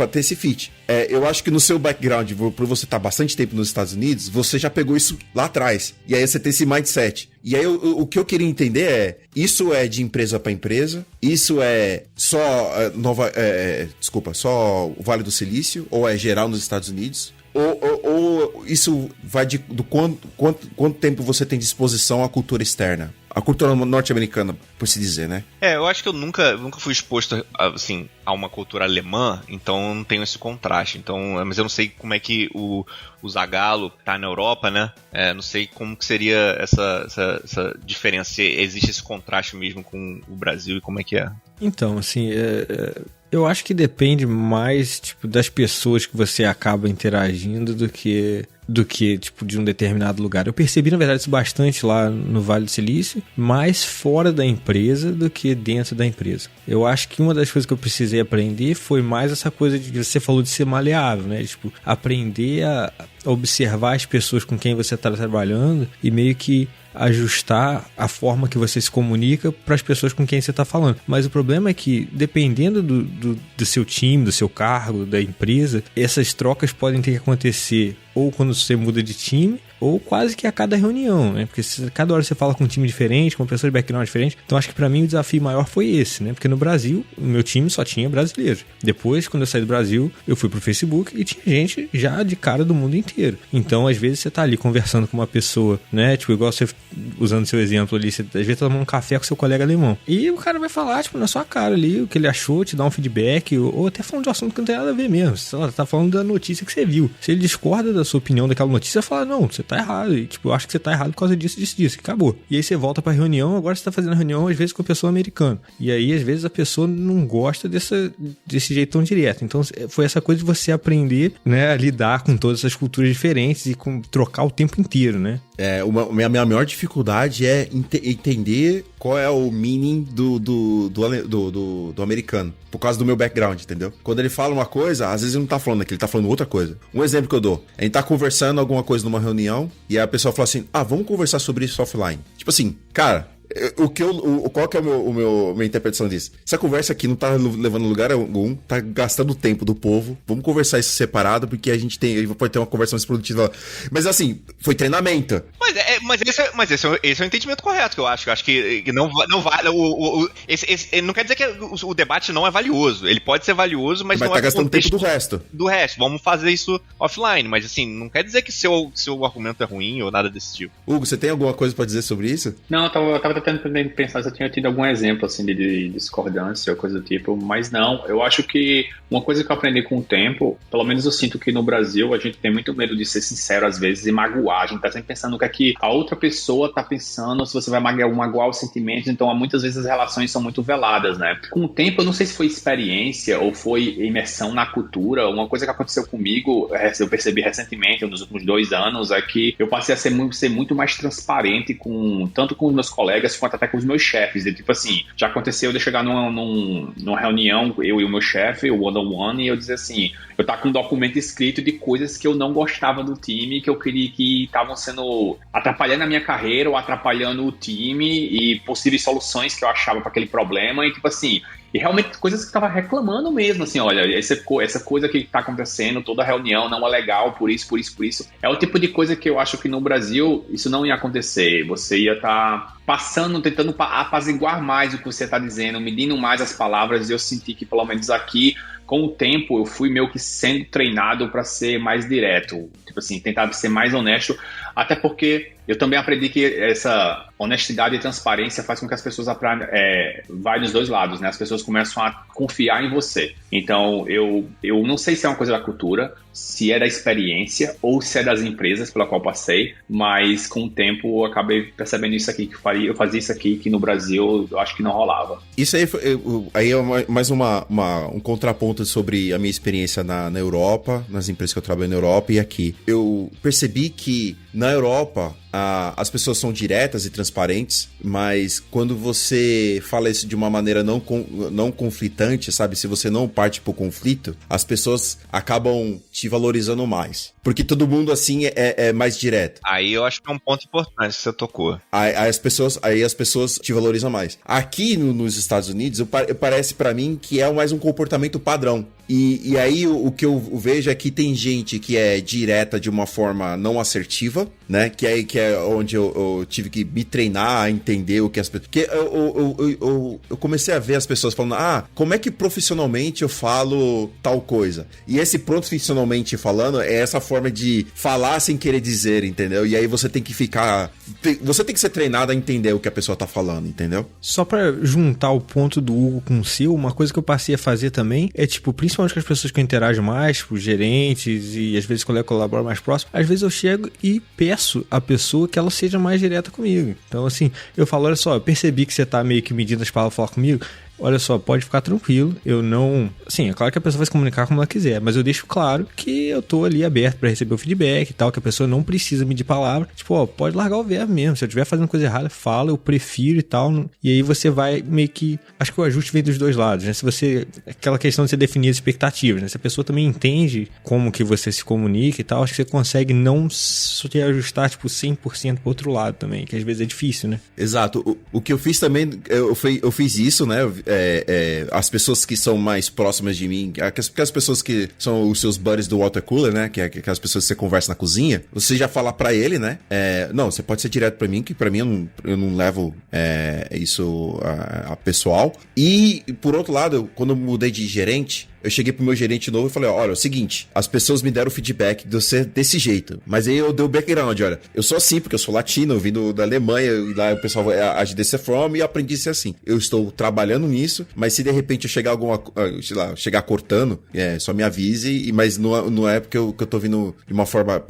ter esse fit. Eu acho que no seu background, por você estar bastante tempo nos Estados Unidos, você já pegou isso lá atrás. E aí você tem esse mindset. E aí o que eu queria entender isso é de empresa para empresa? Isso é só só o Vale do Silício? Ou é geral nos Estados Unidos? Ou isso vai do quanto tempo você tem disposição à cultura externa? A cultura norte-americana, por se dizer, né? Eu acho que eu nunca fui exposto, assim, a uma cultura alemã, então eu não tenho esse contraste. Então, mas eu não sei como é que o Zagallo tá na Europa, né? Não sei como que seria essa diferença, se existe esse contraste mesmo com o Brasil e como é que é. Então, assim, eu acho que depende mais, tipo, das pessoas que você acaba interagindo do que tipo, de um determinado lugar. Eu percebi, na verdade, isso bastante lá no Vale do Silício, mais fora da empresa do que dentro da empresa. Eu acho que uma das coisas que eu precisei aprender foi mais essa coisa de que você falou de ser maleável, né? Tipo, aprender a observar as pessoas com quem você está trabalhando e meio que ajustar a forma que você se comunica para as pessoas com quem você está falando. Mas o problema é que, dependendo do seu time, do seu cargo, da empresa, essas trocas podem ter que acontecer ou quando você muda de time, ou quase que a cada reunião, né? Porque cada hora você fala com um time diferente, com pessoas de background diferente. Então acho que pra mim o desafio maior foi esse, né? Porque no Brasil, o meu time só tinha brasileiros. Depois, quando eu saí do Brasil, eu fui pro Facebook e tinha gente já de cara do mundo inteiro. Então, às vezes, você tá ali conversando com uma pessoa, né? Tipo, igual você, usando seu exemplo ali, você às vezes tá tomando um café com seu colega alemão. E o cara vai falar, tipo, na sua cara ali, o que ele achou, te dar um feedback, ou até falando de um assunto que não tem nada a ver mesmo. Você tá falando da notícia que você viu. Se ele discorda da sua opinião daquela notícia, fala, não, você tá errado. E, tipo, eu acho que você tá errado por causa disso, e acabou. E aí você volta pra reunião, agora você tá fazendo a reunião, às vezes, com a pessoa americana. E aí, às vezes, a pessoa não gosta desse jeito tão direto. Então, foi essa coisa de você aprender, né, a lidar com todas essas culturas diferentes e trocar o tempo inteiro, né? Minha maior dificuldade é entender qual é o meaning do americano. Por causa do meu background, entendeu? Quando ele fala uma coisa, às vezes ele não tá falando aquilo, ele tá falando outra coisa. Um exemplo que eu dou. A gente tá conversando alguma coisa numa reunião e a pessoa fala assim, vamos conversar sobre isso offline. Tipo assim, cara... Qual que é minha interpretação disso? Essa conversa aqui não tá levando lugar algum, tá gastando o tempo do povo. Vamos conversar isso separado, porque a gente pode ter uma conversa mais produtiva. Mas assim, foi treinamento. Mas esse é o entendimento correto que eu acho. Eu acho que não vale. Não quer dizer que o debate não é valioso. Ele pode ser valioso, mas não tá gastando tempo do resto. Vamos fazer isso offline. Mas assim, não quer dizer que seu argumento é ruim ou nada desse tipo. Hugo, você tem alguma coisa pra dizer sobre isso? Não, eu tava tentando pensar se eu tinha tido algum exemplo assim de discordância ou coisa do tipo, mas não, eu acho que uma coisa que eu aprendi com o tempo, pelo menos eu sinto que no Brasil a gente tem muito medo de ser sincero às vezes e magoar, a gente tá sempre pensando no que é que a outra pessoa tá pensando, se você vai magoar os sentimentos, então muitas vezes as relações são muito veladas, né? Com o tempo, eu não sei se foi experiência ou foi imersão na cultura, uma coisa que aconteceu comigo, eu percebi recentemente, nos últimos 2 anos, é que eu passei a ser muito mais transparente tanto com os meus colegas quanto até com os meus chefes. E, tipo assim, já aconteceu de eu chegar numa reunião, eu e o meu chefe, o one-on-one, e eu dizer assim, eu tava com um documento escrito de coisas que eu não gostava do time, que eu queria que estavam sendo atrapalhando a minha carreira ou atrapalhando o time e possíveis soluções que eu achava para aquele problema, e tipo assim, e realmente coisas que eu tava reclamando mesmo, assim, olha, essa coisa que tá acontecendo, toda reunião não é legal, por isso. É o tipo de coisa que eu acho que no Brasil isso não ia acontecer. Você ia estar tentando apaziguar mais o que você tá dizendo, medindo mais as palavras, e eu senti que pelo menos aqui, com o tempo, eu fui meio que sendo treinado para ser mais direto, tipo assim, tentar ser mais honesto, até porque eu também aprendi que essa honestidade e transparência faz com que as pessoas vai nos dois lados, né? As pessoas começam a confiar em você. Então, eu não sei se é uma coisa da cultura, se é da experiência ou se é das empresas pela qual passei, mas com o tempo eu acabei percebendo isso aqui, eu fazia isso aqui, que no Brasil eu acho que não rolava. Isso aí é mais um contraponto sobre a minha experiência na Europa, nas empresas que eu trabalho na Europa e aqui. Eu percebi que na Europa as pessoas são diretas e transparentes, mas quando você fala isso de uma maneira não conflitante, sabe? Se você não parte pro conflito, as pessoas acabam te valorizando mais. Porque todo mundo, assim, é mais direto. Aí eu acho que é um ponto importante que você tocou. Aí as pessoas te valorizam mais. Aqui nos Estados Unidos, parece pra mim que é mais um comportamento padrão. E aí o que eu vejo é que tem gente que é direta de uma forma não assertiva, né? Que é onde eu tive que me treinar a entender o que as pessoas... Porque eu comecei a ver as pessoas falando, como é que profissionalmente eu falo tal coisa? E esse profissionalmente falando é essa forma de falar sem querer dizer, entendeu? E aí você tem que você tem que ser treinado a entender o que a pessoa tá falando, entendeu? Só pra juntar o ponto do Hugo com o seu, uma coisa que eu passei a fazer também é, tipo, principalmente com as pessoas que eu interajo mais, tipo, gerentes e às vezes colegas colaboram mais próximo, às vezes eu chego e peço à pessoa que ela seja mais direta comigo. Então, assim, eu falo, olha só, eu percebi que você tá meio que medindo as palavras pra falar comigo. Olha só, pode ficar tranquilo, eu não... Sim, é claro que a pessoa vai se comunicar como ela quiser, mas eu deixo claro que eu tô ali aberto pra receber o feedback e tal, que a pessoa não precisa medir palavra. Tipo, pode largar o verbo mesmo, se eu estiver fazendo coisa errada, fala, eu prefiro e tal. E aí você vai meio que... Acho que o ajuste vem dos dois lados, né? Se você... Aquela questão de você definir as expectativas, né? Se a pessoa também entende como que você se comunica e tal, acho que você consegue não se ajustar, tipo, 100% pro outro lado também, que às vezes é difícil, né? Exato. O que eu fiz também, eu fiz isso, né? As pessoas que são mais próximas de mim, aquelas pessoas que são os seus buddies do water cooler, né? Que é aquelas pessoas que você conversa na cozinha, você já fala pra ele, né? Não, você pode ser direto pra mim, que pra mim eu não levo isso a pessoal. E, por outro lado, quando eu mudei de gerente, eu cheguei pro meu gerente novo e falei, olha, é o seguinte, as pessoas me deram feedback de eu ser desse jeito, mas aí eu dei o background, olha, eu sou assim porque eu sou latino, eu vim da Alemanha, e lá o pessoal age desse forma e eu aprendi a ser assim. Eu estou trabalhando nisso, mas se de repente eu chegar chegar cortando, só me avise, mas não é porque eu tô vindo de uma forma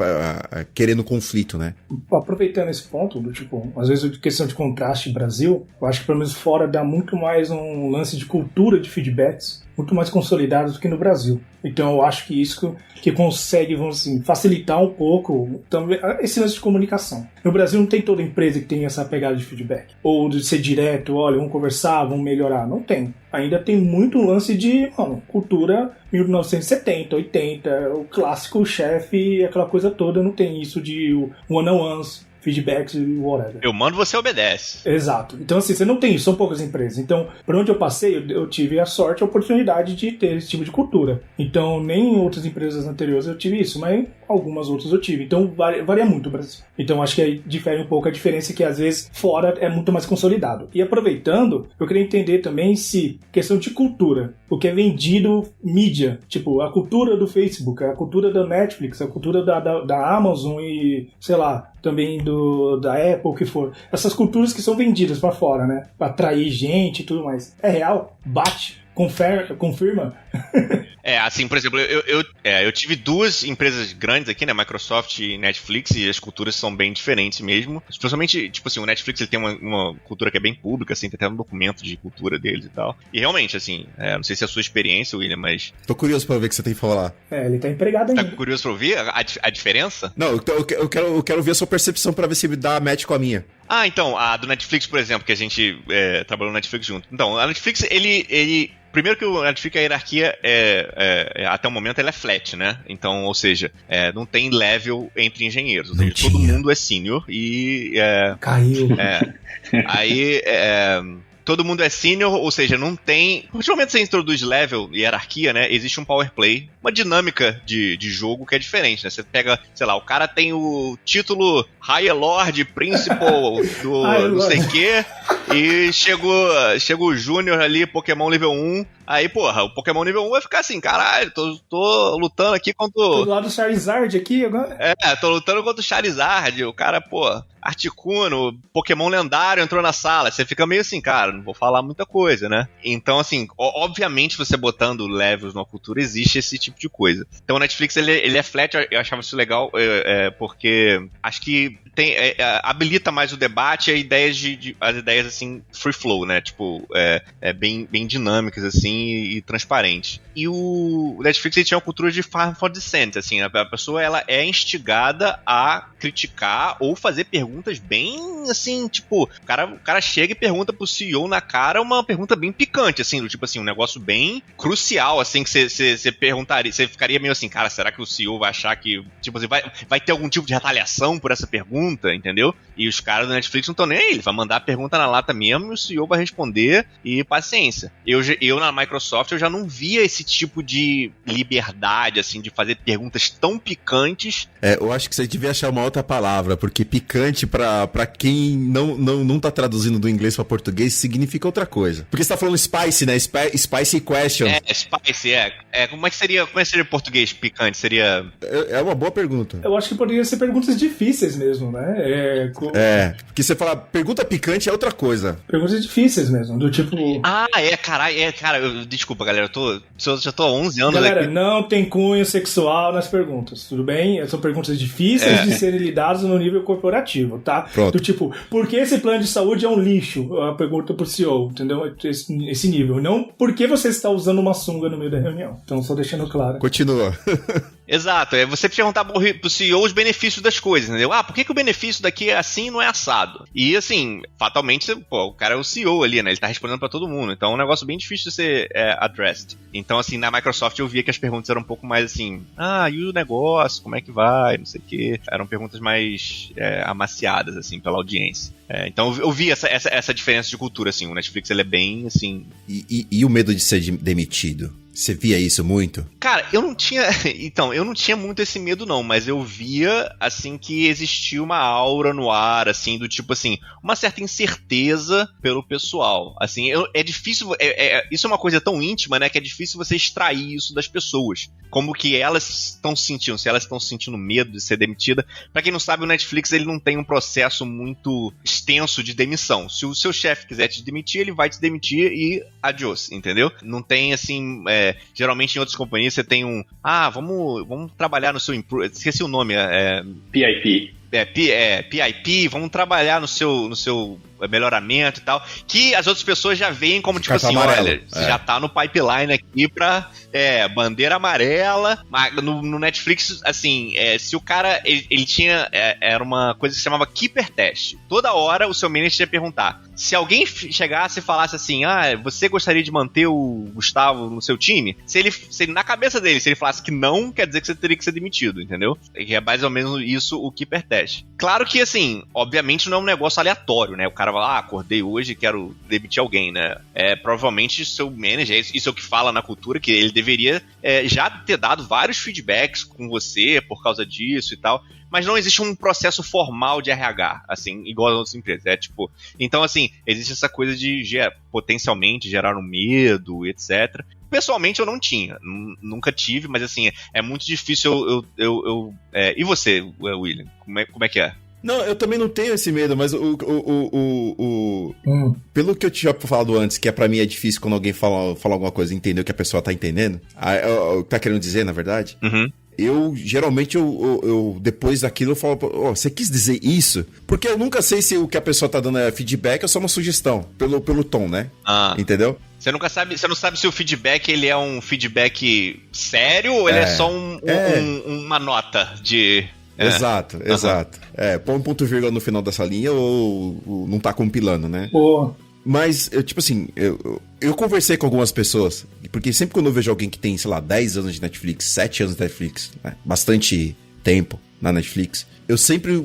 querendo conflito, né? Aproveitando esse ponto, do tipo, às vezes questão de contraste Brasil, eu acho que pelo menos fora dá muito mais um lance de cultura de feedbacks, muito mais consolidados do que no Brasil. Então eu acho que isso que consegue, vamos assim, facilitar um pouco também esse lance de comunicação. No Brasil não tem toda empresa que tem essa pegada de feedback. Ou de ser direto, olha, vamos conversar, vamos melhorar. Não tem. Ainda tem muito lance de, cultura 1970, 80, o clássico chefe, aquela coisa toda, não tem isso de one-on-ones, feedbacks e whatever. Eu mando, você obedece. Exato. Então, assim, você não tem isso, são poucas empresas. Então, por onde eu passei, eu tive a sorte, a oportunidade de ter esse tipo de cultura. Então, nem em outras empresas anteriores eu tive isso, mas algumas outras eu tive. Então, varia muito o Brasil. Então, acho que aí difere um pouco a diferença que, às vezes, fora é muito mais consolidado. E aproveitando, eu queria entender também se, questão de cultura, o que é vendido mídia, tipo, a cultura do Facebook, a cultura da Netflix, a cultura da Amazon e, sei lá, também da Apple, o que for. Essas culturas que são vendidas pra fora, né? Pra atrair gente e tudo mais. É real? Bate? Confirma? Assim, por exemplo, eu tive duas empresas grandes aqui, né, Microsoft e Netflix, e as culturas são bem diferentes mesmo. Especialmente, tipo assim, o Netflix ele tem uma cultura que é bem pública, assim, tem até um documento de cultura deles e tal. E realmente, assim, não sei se é a sua experiência, William, mas... Tô curioso pra ver o que você tem que falar. Ele tá empregado ainda. Tá curioso pra ouvir a diferença? Não, eu quero ver a sua percepção pra ver se me dá match com a minha. Então, a do Netflix, por exemplo, que a gente trabalhou no Netflix junto. Então, a Netflix, ele primeiro que o Netflix, a hierarquia até o momento ela é flat, né? Então, ou seja, não tem level entre engenheiros. Ou seja, todo mundo é senior e... Caiu. Aí... todo mundo é senior, ou seja, não tem... A partir do momento que você introduz level e hierarquia, né, existe um power play, uma dinâmica de jogo que é diferente, né? Você pega, sei lá, o cara tem o título High Lord Principal do não sei o quê, e chega o Júnior ali, Pokémon nível 1, aí, porra, o Pokémon nível 1 vai ficar assim, caralho, tô lutando aqui contra o... Do lado do Charizard aqui agora? Tô lutando contra o Charizard, o cara, pô, Articuno, Pokémon lendário entrou na sala, você fica meio assim, cara, não vou falar muita coisa, né? Então, assim, obviamente você botando levels na cultura, existe esse tipo de coisa. Então o Netflix, ele é flat, eu achava isso legal, porque acho que habilita mais o debate e as ideias, assim, free flow, né? Tipo, bem dinâmicas, assim, e transparentes. E o Netflix ele tinha uma cultura de farm for dissent, assim, a pessoa ela é instigada a criticar ou fazer perguntas bem, assim, tipo, o cara chega e pergunta pro CEO na cara uma pergunta bem picante, assim, do tipo assim, um negócio bem crucial, assim, que você perguntaria, você ficaria meio assim, cara, será que o CEO vai achar que, tipo assim, vai ter algum tipo de retaliação por essa pergunta, entendeu? E os caras do Netflix não estão nem aí, ele vai mandar a pergunta na lata mesmo e o CEO vai responder e paciência. Eu na Microsoft, eu já não via esse tipo de liberdade, assim, de fazer perguntas tão picantes. Eu acho que você devia achar uma outra palavra, porque picante pra quem não tá traduzindo do inglês pra português significa outra coisa. Porque você tá falando spicy, né? Spicy question. Spicy, como é que seria em português picante? Seria... É uma boa pergunta. Eu acho que poderia ser perguntas difíceis mesmo, né? Porque você fala pergunta picante é outra coisa. Perguntas difíceis mesmo, do tipo... Desculpa, galera, eu já tô há 11 anos Galera, aqui. não tem cunho sexual nas perguntas, tudo bem? São perguntas difíceis de serem lidadas no nível corporativo, tá? Pronto. Do tipo, por que esse plano de saúde é um lixo? A pergunta pro CEO, entendeu? Esse nível. Não por que você está usando uma sunga no meio da reunião. Então, só deixando claro. Continua. Exato, é você perguntar pro CEO os benefícios das coisas, entendeu? Por que o benefício daqui é assim e não é assado? E assim, fatalmente, o cara é o CEO ali, né? Ele tá respondendo pra todo mundo, então é um negócio bem difícil de ser addressed. Então, assim, na Microsoft eu via que as perguntas eram um pouco mais assim, e o negócio, como é que vai, não sei o quê. Eram perguntas mais amaciadas, assim, pela audiência. Então eu vi essa diferença de cultura, assim, o Netflix ele é bem, assim... E o medo de ser demitido? Você via isso muito? Cara, eu não tinha muito esse medo não, mas eu via, assim, que existia uma aura no ar, assim, do tipo, assim, uma certa incerteza pelo pessoal, assim, é difícil, isso é uma coisa tão íntima, né, que é difícil você extrair isso das pessoas, como que elas estão sentindo, se elas estão sentindo medo de ser demitida. Pra quem não sabe, o Netflix, ele não tem um processo muito extenso de demissão, se o seu chefe quiser te demitir, ele vai te demitir e adiós, entendeu? Não tem, assim... geralmente em outras companhias você tem vamos trabalhar no seu esqueci o nome, PIP. PIP, vamos trabalhar no seu melhoramento e tal, que as outras pessoas já veem como tipo assim, amarelo. Olha, você já tá no pipeline aqui pra bandeira amarela. Mas no Netflix, assim, se o cara, ele tinha, era uma coisa que se chamava Keeper Test. Toda hora o seu manager ia perguntar, se alguém chegasse e falasse assim, você gostaria de manter o Gustavo no seu time? Se ele na cabeça dele, se ele falasse que não, quer dizer que você teria que ser demitido, entendeu? E é mais ou menos isso o Keeper Test. Claro que, assim, obviamente não é um negócio aleatório, né? O cara vai acordei hoje e quero demitir alguém, né? Provavelmente seu manager, isso é o que fala na cultura, que ele deveria já ter dado vários feedbacks com você por causa disso e tal, mas não existe um processo formal de RH, assim, igual as outras empresas. Então, assim, existe essa coisa de potencialmente gerar um medo, etc. Pessoalmente eu não tinha, nunca tive, mas assim, é muito difícil e você, William, como é que é? Não, eu também não tenho esse medo, mas pelo que eu tinha falado antes, que pra mim é difícil quando alguém fala alguma coisa e entender o que a pessoa tá entendendo, tá querendo dizer, na verdade, eu geralmente, depois daquilo, eu falo, você quis dizer isso? Porque eu nunca sei se o que a pessoa tá dando é feedback ou só uma sugestão, pelo tom, né? Entendeu? Você não sabe se o feedback ele é um feedback sério ou ele é só uma nota de... Exato. Põe um ponto vírgula no final dessa linha ou não tá compilando, né? Boa. Mas, eu conversei com algumas pessoas, porque sempre quando eu vejo alguém que tem, sei lá, 10 anos de Netflix, 7 anos de Netflix, né, bastante tempo na Netflix, eu sempre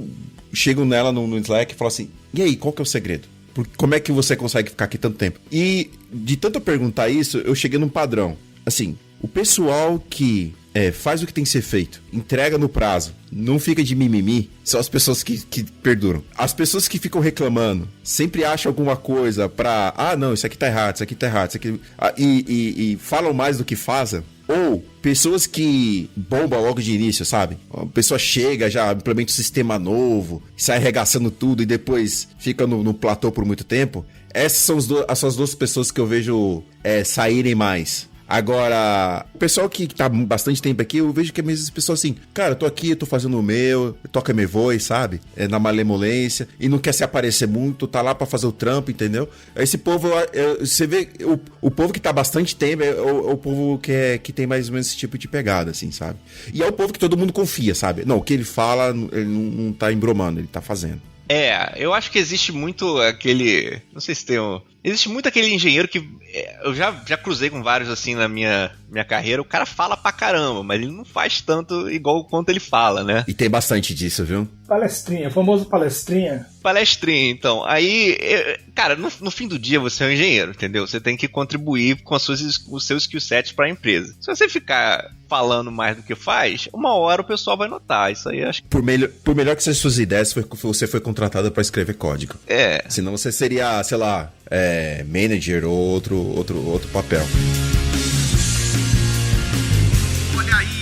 chego nela no Slack e falo assim, e aí, qual que é o segredo? Como é que você consegue ficar aqui tanto tempo? E de tanto eu perguntar isso, eu cheguei num padrão. Assim, o pessoal que faz o que tem que ser feito, entrega no prazo, não fica de mimimi, são as pessoas que perduram. As pessoas que ficam reclamando, sempre acham alguma coisa pra... não, isso aqui tá errado, isso aqui tá errado, isso aqui... E falam mais do que fazem. Ou pessoas que bombam logo de início, sabe? A pessoa chega, já implementa um sistema novo, sai arregaçando tudo e depois fica no platô por muito tempo. Essas são as duas pessoas que eu vejo saírem mais. Agora, o pessoal que tá bastante tempo aqui, eu vejo que é mesmo esse pessoal assim, cara, eu tô aqui, eu tô fazendo o meu, toca meu voz, sabe? Na malemolência, e não quer se aparecer muito, tá lá pra fazer o trampo, entendeu? Esse povo, você vê, o povo que tá bastante tempo é o povo que tem mais ou menos esse tipo de pegada, assim, sabe? E é o povo que todo mundo confia, sabe? Não, o que ele fala, ele não tá embromando, ele tá fazendo. Eu acho que existe muito aquele... Não sei se tem um... Existe muito aquele engenheiro que... Eu já cruzei com vários assim na minha carreira. O cara fala pra caramba, mas ele não faz tanto igual quanto ele fala, né? E tem bastante disso, viu? Palestrinha, famoso palestrinha. Palestrinha, então. Aí, cara, no fim do dia você é um engenheiro, entendeu? Você tem que contribuir com os seus skill sets pra empresa. Se você ficar falando mais do que faz, uma hora o pessoal vai notar. Isso aí acho que... Por melhor que sejam suas ideias, você foi contratado pra escrever código. Senão você seria, sei lá, manager ou outro papel.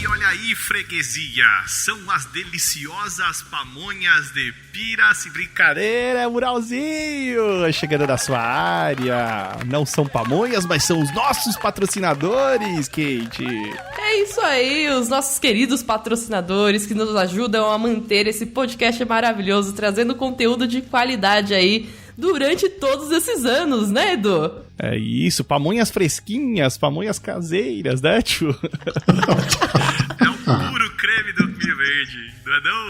Olha aí, freguesia. São as deliciosas pamonhas de Piraci. Brincadeira, Muralzinho! Chegando na sua área. Não são pamonhas, mas são os nossos patrocinadores, Kate. É isso aí, os nossos queridos patrocinadores que nos ajudam a manter esse podcast maravilhoso, trazendo conteúdo de qualidade aí durante todos esses anos, né, Edu? É isso, pamonhas fresquinhas, pamonhas caseiras, né, tio? É o puro creme do milho verde, não é não?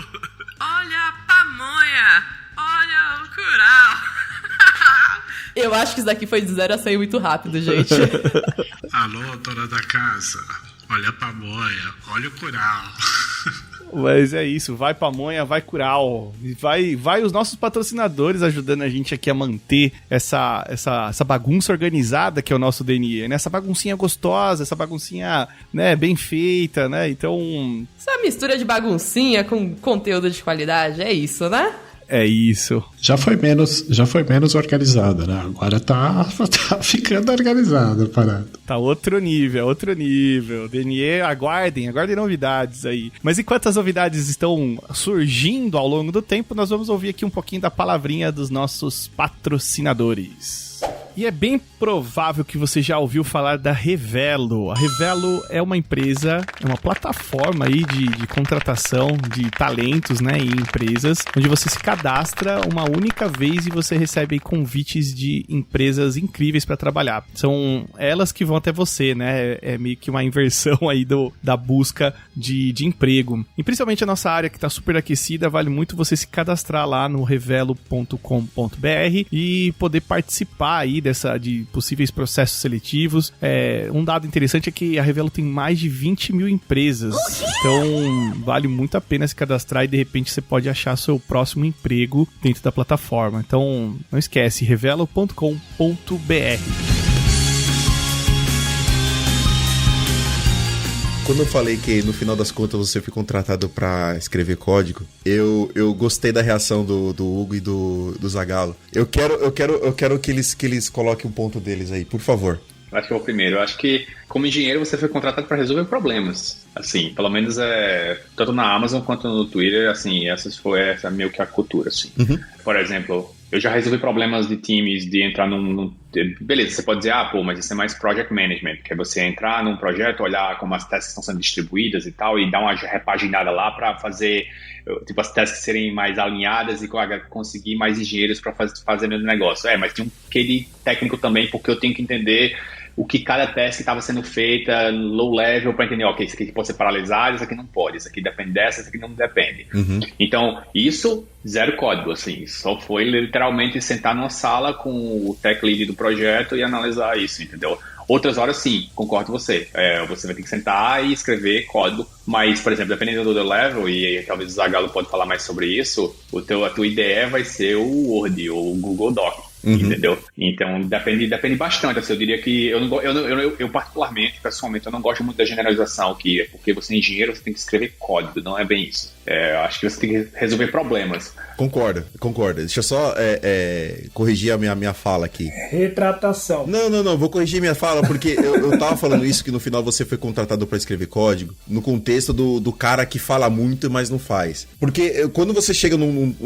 Olha a pamonha, olha o curau. Eu acho que isso daqui foi de 0 a 100 muito rápido, gente. Alô, dona da casa, olha a pamonha, olha o curau. Mas é isso, vai pamonha, vai curau. Vai os nossos patrocinadores ajudando a gente aqui a manter essa bagunça organizada que é o nosso DNE, né? Essa baguncinha gostosa, essa baguncinha, né, bem feita, né? Então... Essa mistura de baguncinha com conteúdo de qualidade, é isso, né? É isso. Já foi menos organizada, né? Agora tá ficando organizada a parada. Tá outro nível. DNE, aguardem novidades aí. Mas enquanto as novidades estão surgindo ao longo do tempo, nós vamos ouvir aqui um pouquinho da palavrinha dos nossos patrocinadores. E é bem provável que você já ouviu falar da Revelo. A Revelo é uma empresa, é uma plataforma aí de contratação de talentos, né, em empresas, onde você se cadastra uma única vez e você recebe convites de empresas incríveis para trabalhar. São elas que vão até você, né? É meio que uma inversão aí da busca de emprego. E principalmente a nossa área que está super aquecida, vale muito você se cadastrar lá no revelo.com.br e poder participar aí de possíveis processos seletivos. Um dado interessante é que a Revelo tem mais de 20 mil empresas. Então, vale muito a pena se cadastrar e de repente você pode achar seu próximo emprego dentro da plataforma. Então, não esquece, revelo.com.br. Quando eu falei que no final das contas você foi contratado pra escrever código, eu gostei da reação do Hugo e do Zagallo. Eu quero que eles coloquem um ponto deles aí, por favor. Acho que é o primeiro. Eu acho que, como engenheiro, você foi contratado para resolver problemas. Assim, pelo menos tanto na Amazon quanto no Twitter, assim, essa é meio que a cultura, assim. Uhum. Por exemplo, eu já resolvi problemas de times de entrar beleza, você pode dizer, mas isso é mais project management, que é você entrar num projeto, olhar como as tasks estão sendo distribuídas e tal, e dar uma repaginada lá para fazer, tipo, as tasks serem mais alinhadas e conseguir mais engenheiros para fazer meu negócio. Mas tem um quê técnico também, porque eu tenho que entender o que cada task estava sendo feita low level para entender, ok, isso aqui pode ser paralisado, isso aqui não pode, isso aqui depende dessa, isso aqui não depende. Uhum. Então, isso, zero código, assim, só foi literalmente sentar numa sala com o tech lead do projeto e analisar isso, entendeu? Outras horas, sim, concordo com você. Você vai ter que sentar e escrever código, mas, por exemplo, dependendo do level, e talvez o Zagallo pode falar mais sobre isso, a tua IDE vai ser o Word ou o Google Doc. Uhum. Entendeu? Então depende bastante. Assim, eu diria que eu particularmente, pessoalmente, eu não gosto muito da generalização, que é porque você é engenheiro, você tem que escrever código, não é bem isso. Acho que você tem que resolver problemas. Concordo. Deixa eu só corrigir a minha fala aqui. Retratação. Não, vou corrigir minha fala, porque eu tava falando isso, que no final você foi contratado para escrever código, no contexto do cara que fala muito, mas não faz. Porque quando você chega num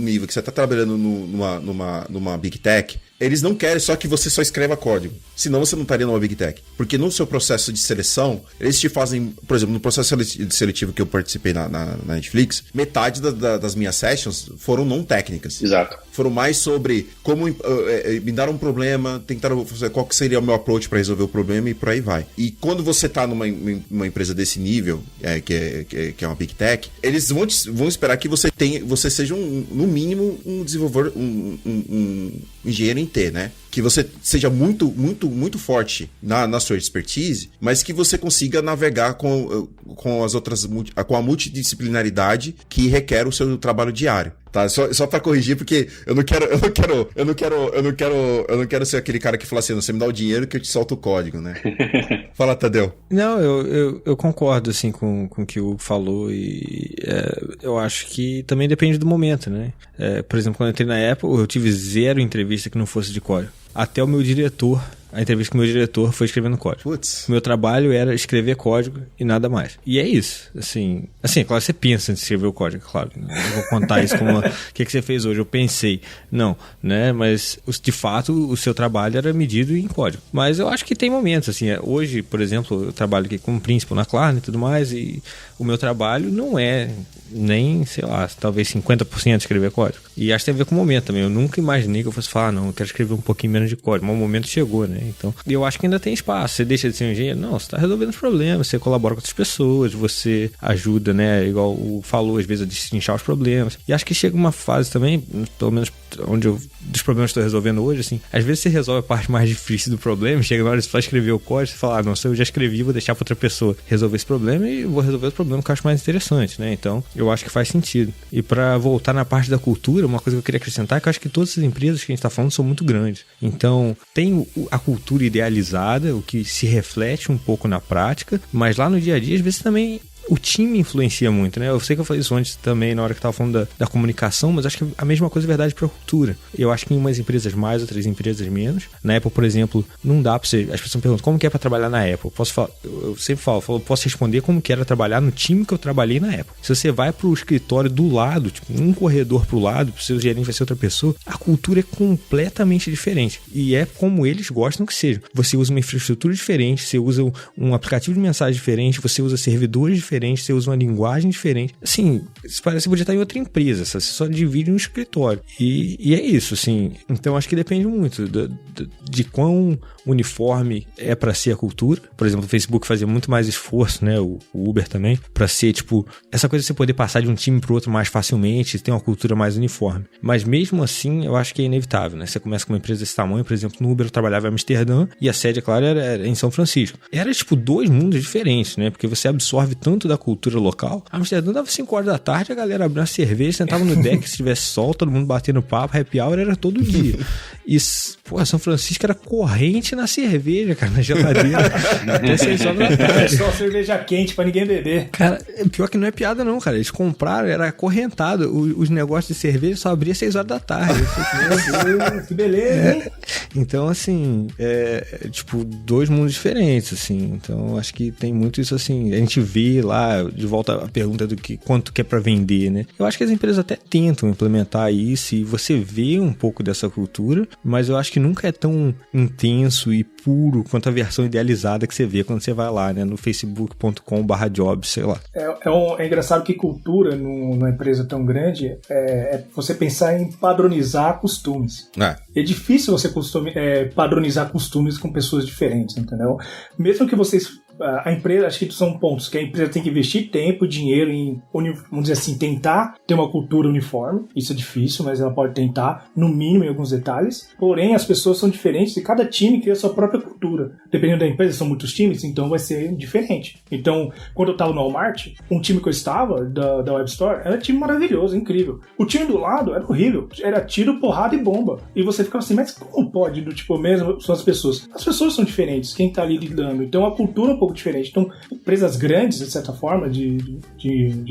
nível que você tá trabalhando numa Big Tech, eles não querem só que você só escreva código. Senão você não estaria numa Big Tech. Porque no seu processo de seleção, eles te fazem... Por exemplo, no processo seletivo que eu participei na Netflix, metade das minhas sessions foram não técnicas. Exato. Foram mais sobre como me dar um problema, tentaram fazer qual que seria o meu approach para resolver o problema e por aí vai. E quando você tá numa empresa desse nível, que é uma Big Tech, eles vão esperar que você seja no mínimo um desenvolvedor, um engenheiro em T, né? Que você seja muito, muito, muito forte na sua expertise, mas que você consiga navegar com as outras, com a multidisciplinaridade que requer o seu trabalho diário. Tá, só pra corrigir, porque eu não quero ser aquele cara que fala assim, você me dá o dinheiro que eu te solto o código, né? Fala, Tadeu. Não, eu concordo, assim, com o que o Hugo falou e eu acho que também depende do momento, né? Por exemplo, quando eu entrei na Apple, eu tive 0 entrevista que não fosse de código. Até o meu diretor, a entrevista com o meu diretor foi escrevendo código. Putz. O meu trabalho era escrever código e nada mais. E é isso. Assim, claro, você pensa em escrever o código, claro. Não vou contar isso como o que você fez hoje. Eu pensei. Não, né? Mas, de fato, o seu trabalho era medido em código. Mas eu acho que tem momentos, assim. Hoje, por exemplo, eu trabalho aqui como Principal na Klarna e tudo mais, e o meu trabalho não é nem, sei lá, talvez 50% escrever código. E acho que tem a ver com o momento também. Eu nunca imaginei que eu fosse falar, não, eu quero escrever um pouquinho menos de código. Mas o momento chegou, né? Então, eu acho que ainda tem espaço. Você deixa de ser um engenheiro? Não, você está resolvendo os problemas, você colabora com outras pessoas, você ajuda, né? Igual o falou, às vezes, a destrinchar os problemas. E acho que chega uma fase também, pelo menos dos problemas que estou resolvendo hoje, assim, às vezes você resolve a parte mais difícil do problema, chega na hora de só escrever o código, você fala, não, se eu já escrevi, vou deixar para outra pessoa resolver esse problema e vou resolver o problema que eu acho mais interessante, né? Então, eu acho que faz sentido. E para voltar na parte da cultura, uma coisa que eu queria acrescentar é que eu acho que todas as empresas que a gente está falando são muito grandes. Então, tem a cultura idealizada, o que se reflete um pouco na prática, mas lá no dia a dia, às vezes também o time influencia muito, né? Eu sei que eu falei isso antes também, na hora que eu tava falando da comunicação, mas acho que a mesma coisa é verdade pra cultura. Eu acho que em umas empresas mais, outras empresas menos. Na Apple, por exemplo, não dá pra você... As pessoas me perguntam, como que é pra trabalhar na Apple? Eu sempre falo, posso responder como que era trabalhar no time que eu trabalhei na Apple. Se você vai pro escritório do lado, tipo, um corredor pro lado, o seu gerente vai ser outra pessoa, a cultura é completamente diferente. E é como eles gostam que seja. Você usa uma infraestrutura diferente, você usa um aplicativo de mensagem diferente, você usa servidores diferentes, você usa uma linguagem diferente. Assim, parece que podia estar em outra empresa, você só divide um escritório. E é isso, assim. Então, acho que depende muito de quão uniforme é para ser a cultura. Por exemplo, o Facebook fazia muito mais esforço, né? O Uber também, para ser, tipo, essa coisa de você poder passar de um time pro outro mais facilmente, ter uma cultura mais uniforme. Mas mesmo assim, eu acho que é inevitável, né? Você começa com uma empresa desse tamanho, por exemplo, no Uber eu trabalhava em Amsterdã e a sede, é claro, era em São Francisco. Era, tipo, 2 mundos diferentes, né? Porque você absorve tanto da cultura local. Amsterdã dava 5 horas da tarde, a galera abria uma cerveja, sentava no deck, se tivesse sol, todo mundo batendo papo, happy hour era todo dia. E, pô, São Francisco era corrente na cerveja, cara, na geladeira. Até 6 horas da tarde. Só cerveja quente pra ninguém beber. Cara, pior que não é piada não, cara. Eles compraram, era acorrentado. Os negócios de cerveja só abria 6 horas da tarde. Meu Deus, que beleza, hein? Então, assim, tipo, 2 mundos diferentes, assim. Então, acho que tem muito isso, assim. A gente vê lá, de volta a pergunta do que quanto que é pra vender, né? Eu acho que as empresas até tentam implementar isso e você vê um pouco dessa cultura, mas eu acho que nunca é tão intenso e puro quanto a versão idealizada que você vê quando você vai lá, né? No facebook.com/jobs, sei lá. É engraçado que cultura numa empresa tão grande é você pensar em padronizar costumes. É difícil você padronizar costumes com pessoas diferentes, entendeu? Mesmo que vocês... A empresa, acho que são pontos que a empresa tem que investir tempo, dinheiro em, vamos dizer assim, tentar ter uma cultura uniforme. Isso é difícil, mas ela pode tentar, no mínimo, em alguns detalhes. Porém, as pessoas são diferentes e cada time cria a sua própria cultura. Dependendo da empresa, são muitos times, então vai ser diferente. Então, quando eu estava no Walmart, um time que eu estava, da Web Store, era um time maravilhoso, incrível. O time do lado era horrível. Era tiro, porrada e bomba. E você ficava assim, mas como pode, do tipo, mesmo são as pessoas? As pessoas são diferentes, quem está ali lidando. Então, a cultura é um pouco diferente. Então, empresas grandes, de certa forma, de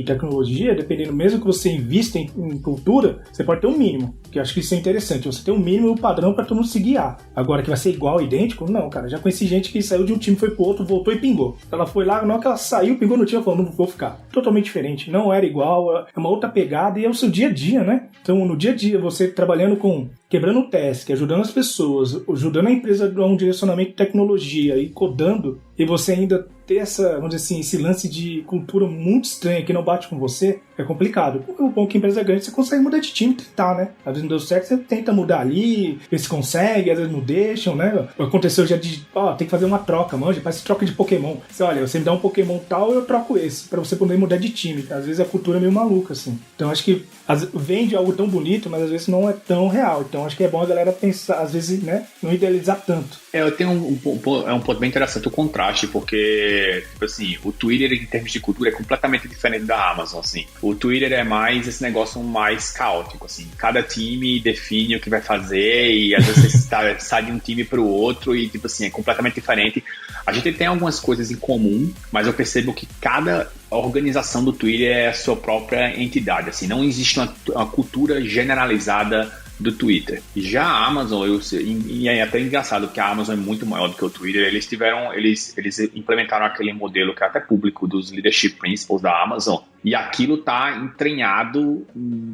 tecnologia, dependendo, mesmo que você invista em cultura, você pode ter um mínimo, que eu acho que isso é interessante. Você tem um mínimo e um padrão para todo mundo se guiar. Agora, que vai ser igual, idêntico? Não, cara. Já conheci gente que saiu de um time, foi pro outro, voltou e pingou. Ela foi lá, na hora que ela saiu, pingou no time, ela falou, não vou ficar. Totalmente diferente. Não era igual, é uma outra pegada e é o seu dia a dia, né? Então, no dia a dia, você trabalhando com quebrando o task, ajudando as pessoas, ajudando a empresa a dar um direcionamento de tecnologia e codando, e você ainda ter essa, vamos dizer assim, esse lance de cultura muito estranha que não bate com você, é complicado. O bom que a empresa grande, você consegue mudar de time, tentar, né? Às vezes não deu certo, você tenta mudar ali, ver se consegue, às vezes não deixam, né? Aconteceu já de, tem que fazer uma troca, manja, parece troca de Pokémon. Você, olha, você me dá um Pokémon tal, eu troco esse, pra você poder mudar de time. Às vezes a cultura é meio maluca, assim. Então acho que vende algo tão bonito, mas às vezes não é tão real. Então acho que é bom a galera pensar, às vezes, né, não idealizar tanto. Eu tenho um ponto bem interessante, o contraste, porque, tipo assim, o Twitter, em termos de cultura, é completamente diferente da Amazon, assim. O Twitter é mais esse negócio mais caótico, assim. Cada time define o que vai fazer e às vezes você sai de um time pro outro e, tipo assim, é completamente diferente. A gente tem algumas coisas em comum, mas eu percebo que cada organização do Twitter é a sua própria entidade, assim. Não existe uma cultura generalizada do Twitter. Já a Amazon, e é até engraçado porque a Amazon é muito maior do que o Twitter, eles implementaram aquele modelo que é até público dos Leadership Principles da Amazon, e aquilo tá entranhado,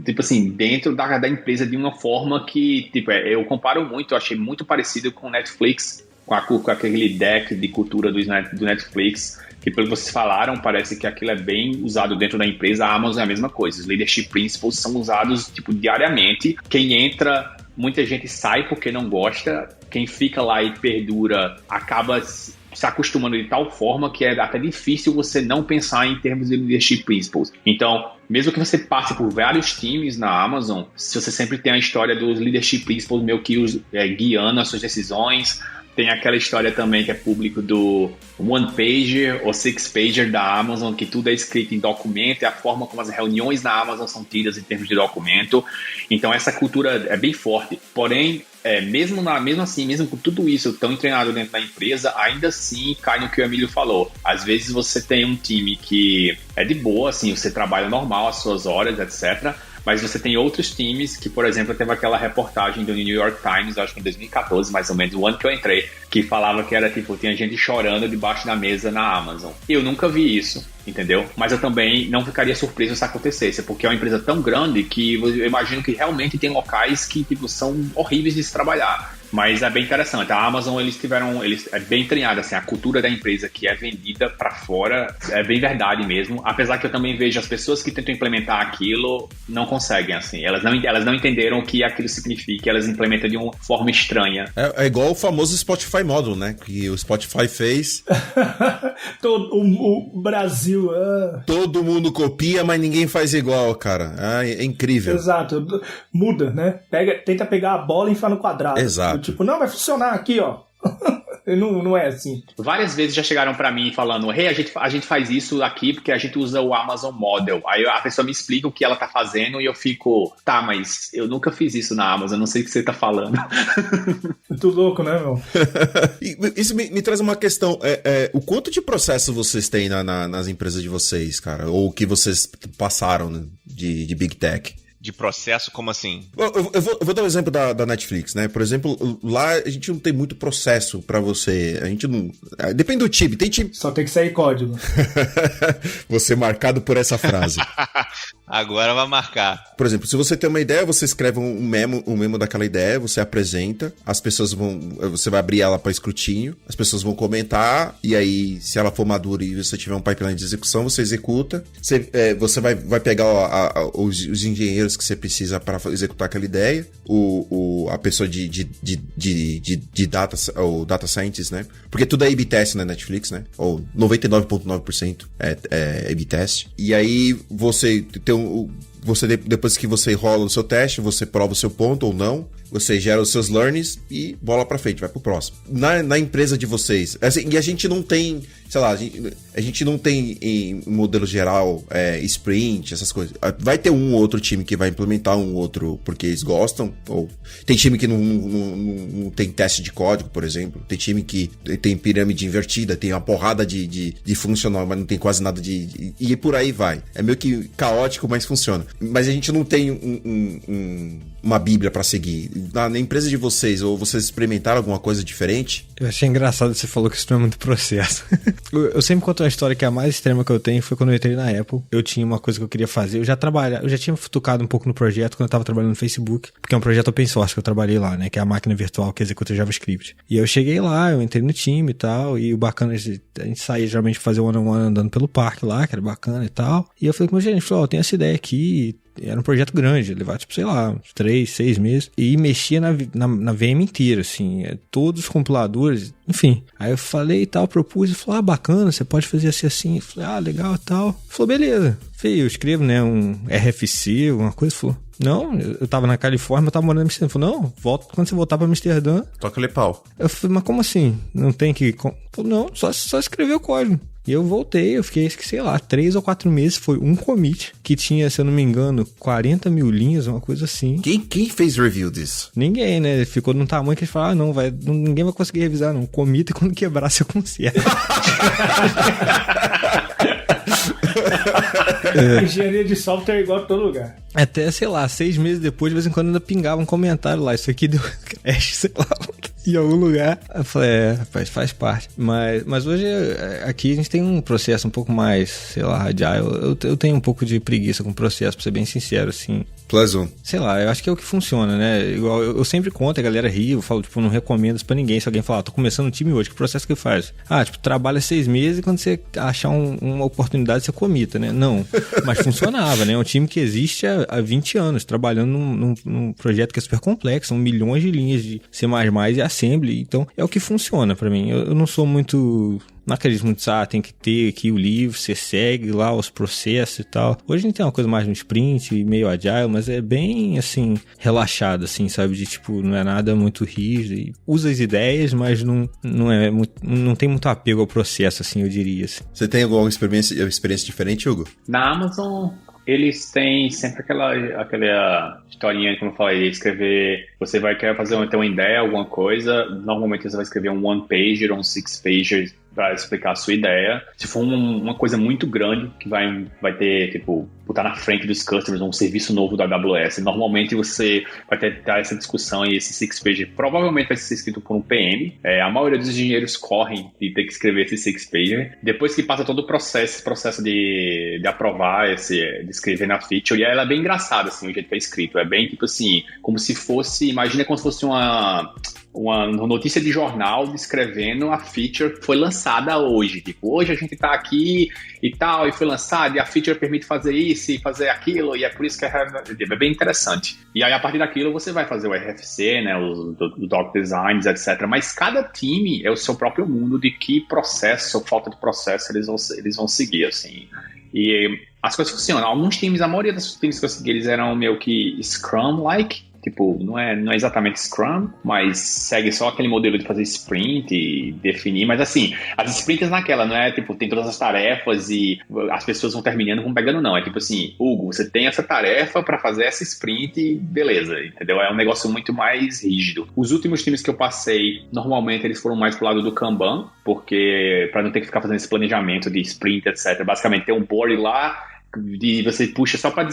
tipo assim, dentro da empresa de uma forma que, tipo, eu comparo muito, eu achei muito parecido com o Netflix, com aquele deck de cultura do Netflix, que pelo que vocês falaram, parece que aquilo é bem usado dentro da empresa. A Amazon é a mesma coisa. Os Leadership Principles são usados, tipo, diariamente. Quem entra, muita gente sai porque não gosta. Quem fica lá e perdura, acaba se acostumando de tal forma que é até difícil você não pensar em termos de Leadership Principles. Então, mesmo que você passe por vários times na Amazon, se você sempre tem a história dos Leadership Principles meio que guiando as suas decisões. Tem aquela história também que é público do One Pager ou Six Pager da Amazon, que tudo é escrito em documento, e a forma como as reuniões na Amazon são tidas em termos de documento. Então essa cultura é bem forte. Porém, mesmo assim, mesmo com tudo isso tão treinado dentro da empresa, ainda assim cai no que o Emílio falou. Às vezes você tem um time que é de boa, assim, você trabalha normal, as suas horas, etc., mas você tem outros times que, por exemplo, teve aquela reportagem do New York Times, acho que em 2014, mais ou menos, o ano que eu entrei, que falava que era tipo, tinha gente chorando debaixo da mesa na Amazon. Eu nunca vi isso, entendeu? Mas eu também não ficaria surpreso se acontecesse, porque é uma empresa tão grande que eu imagino que realmente tem locais que, tipo, são horríveis de se trabalhar. Mas é bem interessante. A Amazon, é bem treinada, assim, a cultura da empresa que é vendida para fora é bem verdade mesmo. Apesar que eu também vejo as pessoas que tentam implementar aquilo não conseguem, assim. Elas não entenderam o que aquilo significa, elas implementam de uma forma estranha. É igual o famoso Spotify Model, né? Que o Spotify fez. o Brasil. Todo mundo copia, mas ninguém faz igual, cara. É incrível. Exato. Muda, né? Tenta pegar a bola e enfiar no quadrado. Exato. Tipo, não, vai funcionar aqui, ó. Não é assim. Várias vezes já chegaram pra mim falando, a gente faz isso aqui porque a gente usa o Amazon Model. Aí a pessoa me explica o que ela tá fazendo e eu fico, tá, mas eu nunca fiz isso na Amazon, não sei o que você tá falando. Muito louco, né, meu? Isso me traz uma questão, o quanto de processo vocês têm nas empresas de vocês, cara? Ou que vocês passaram, né, de Big Tech? De processo, como assim? Eu vou dar um exemplo da Netflix, né? Por exemplo, lá a gente não tem muito processo pra você. A gente não... Depende do time. Tem time... Só tem que sair código. Você marcado por essa frase. Agora vai marcar. Por exemplo, se você tem uma ideia, você escreve um memo daquela ideia, você apresenta, as pessoas você vai abrir ela para escrutínio, as pessoas vão comentar, e aí, se ela for madura e você tiver um pipeline de execução, você executa. Você vai pegar os engenheiros que você precisa para executar aquela ideia, a pessoa de data scientist, né? Porque tudo é A/B test na Netflix, né? Ou 99,9% é A/B test. E aí você tem depois que você rola o seu teste, você prova o seu ponto ou não, você gera os seus learnings e bola pra frente, vai pro próximo. Na empresa de vocês, assim, e a gente não tem, sei lá, a gente não tem em modelo geral sprint, essas coisas. Vai ter um ou outro time que vai implementar um outro porque eles gostam, ou tem time que não tem teste de código, por exemplo. Tem time que tem pirâmide invertida, tem uma porrada de funcional, mas não tem quase nada e por aí vai. É meio que caótico, mas funciona. mas a gente não tem uma bíblia pra seguir. Na empresa de vocês, ou vocês experimentaram alguma coisa diferente? Eu achei engraçado que você falou que isso não é muito processo. Eu sempre conto uma história que é a mais extrema que eu tenho, foi quando eu entrei na Apple. Eu tinha uma coisa que eu queria fazer, eu já tinha futucado um pouco no projeto quando eu tava trabalhando no Facebook, porque é um projeto open source que eu trabalhei lá, né, que é a máquina virtual que executa JavaScript. E eu cheguei lá, eu entrei no time e tal, e o bacana, a gente saía geralmente fazer one-on-one andando pelo parque lá, que era bacana e tal. E eu falei com o meu gerente, falou, eu tenho essa ideia aqui. Era um projeto grande, levar, tipo, sei lá, 3, 6 meses. E mexia na VM inteira, assim. Todos os compiladores, enfim. Aí eu falei e tal, propus, e falou, bacana, você pode fazer assim. Eu falei, legal e tal. Ele falou, beleza. Eu escrevo, né, um RFC, alguma coisa. Ele falou, não, eu tava na Califórnia, eu tava morando em Amsterdã. Ele falou, não, quando você voltar pra Amsterdã... Toca-lhe pau. Eu falei, mas como assim? Não tem que... Ele falou, não, só escrever o código. E eu voltei, eu fiquei, sei lá, 3 ou 4 meses, foi um commit, que tinha, se eu não me engano, 40 mil linhas, uma coisa assim. Quem fez review disso? Ninguém, né? Ficou num tamanho que eles falaram, ninguém vai conseguir revisar, não. Commit, quando quebrar, você conserta. Engenharia de software é igual a todo lugar. Até, sei lá, 6 meses depois, de vez em quando ainda pingava um comentário lá, isso aqui deu crash, sei lá, em algum lugar. Eu falei, rapaz, faz parte. Mas hoje, aqui a gente tem um processo um pouco mais, sei lá, agile. Eu tenho um pouco de preguiça com o processo, pra ser bem sincero, assim. Plus um. Sei lá, eu acho que é o que funciona, né? Igual eu sempre conto, a galera ri, eu falo, tipo, não recomendo isso pra ninguém. Se alguém falar, tô começando um time hoje, que processo que faz? Trabalha 6 meses e quando você achar uma oportunidade, você comita, né? Não. Mas funcionava, né? É um time que existe há 20 anos, trabalhando num projeto que é super complexo, são milhões de linhas de C++ e assembly. Então, é o que funciona pra mim. Eu não sou muito... Não acredito muito, tem que ter aqui o livro, você segue lá os processos e tal. Hoje a gente tem uma coisa mais no sprint, meio agile, mas é bem, assim, relaxado, assim, sabe? De, tipo, não é nada muito rígido. E usa as ideias, mas não tem muito apego ao processo, assim, eu diria. Assim. Você tem alguma experiência diferente, Hugo? Na Amazon... Eles têm sempre aquela historinha, como eu falei, de escrever, você vai querer ter uma ideia, alguma coisa, normalmente você vai escrever um one-pager ou um six-pager para explicar a sua ideia. Se for uma coisa muito grande, que vai ter, tipo, botar na frente dos customers um serviço novo da AWS, normalmente você vai ter essa discussão e esse six-pager provavelmente vai ser escrito por um PM. A maioria dos engenheiros correm de ter que escrever esse six-pager. Depois que passa todo o processo de aprovar de escrever na feature, e ela é bem engraçada, assim, o jeito que é escrito. É bem, tipo assim, como se fosse, imagina como se fosse uma notícia de jornal descrevendo a feature que foi lançada hoje. Tipo, hoje a gente tá aqui e tal, e foi lançada, e a feature permite fazer isso e fazer aquilo, e é por isso que é bem interessante. E aí, a partir daquilo, você vai fazer o RFC, né, os doc designs, etc. Mas cada time é o seu próprio mundo de que processo ou falta de processo eles vão seguir, assim. E as coisas funcionam. Alguns times, a maioria dos times que eu segui, eles eram meio que Scrum-like. Tipo, não é exatamente Scrum, mas segue só aquele modelo de fazer sprint e definir. Mas assim, as sprints naquela, não é tipo, tem todas as tarefas e as pessoas vão terminando, vão pegando, não. É tipo assim, Hugo, você tem essa tarefa para fazer essa sprint e beleza, entendeu? É um negócio muito mais rígido. Os últimos times que eu passei, normalmente eles foram mais pro lado do Kanban, porque para não ter que ficar fazendo esse planejamento de sprint, etc. Basicamente, tem um board lá, você puxa só para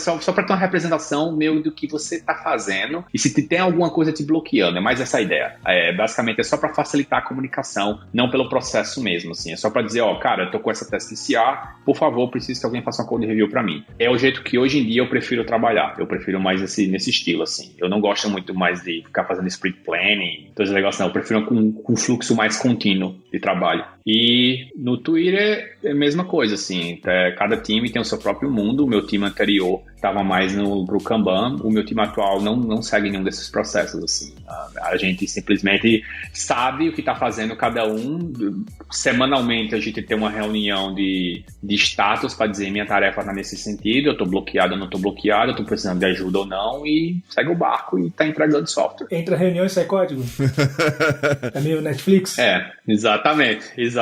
ter uma representação meio do que você está fazendo e se tem alguma coisa te bloqueando, é mais essa ideia. Basicamente é só para facilitar a comunicação, não pelo processo mesmo, assim. É só para dizer, cara, eu tô com essa test CA, por favor, preciso que alguém faça uma code review para mim. É o jeito que hoje em dia eu prefiro trabalhar, eu prefiro mais nesse estilo, assim. Eu não gosto muito mais de ficar fazendo sprint planning, todos os negócios, não. Eu prefiro com um fluxo mais contínuo de trabalho. E no Twitter é a mesma coisa, assim. Cada time tem o seu próprio mundo. O meu time anterior estava mais pro Kanban. O meu time atual não segue nenhum desses processos, assim. A gente simplesmente sabe o que está fazendo cada um. Semanalmente a gente tem uma reunião de status para dizer minha tarefa está nesse sentido, eu estou bloqueado ou não estou bloqueado, eu estou precisando de ajuda ou não, e segue o barco e está entregando software. Entra reunião e sai código? É meio Netflix? Exatamente. E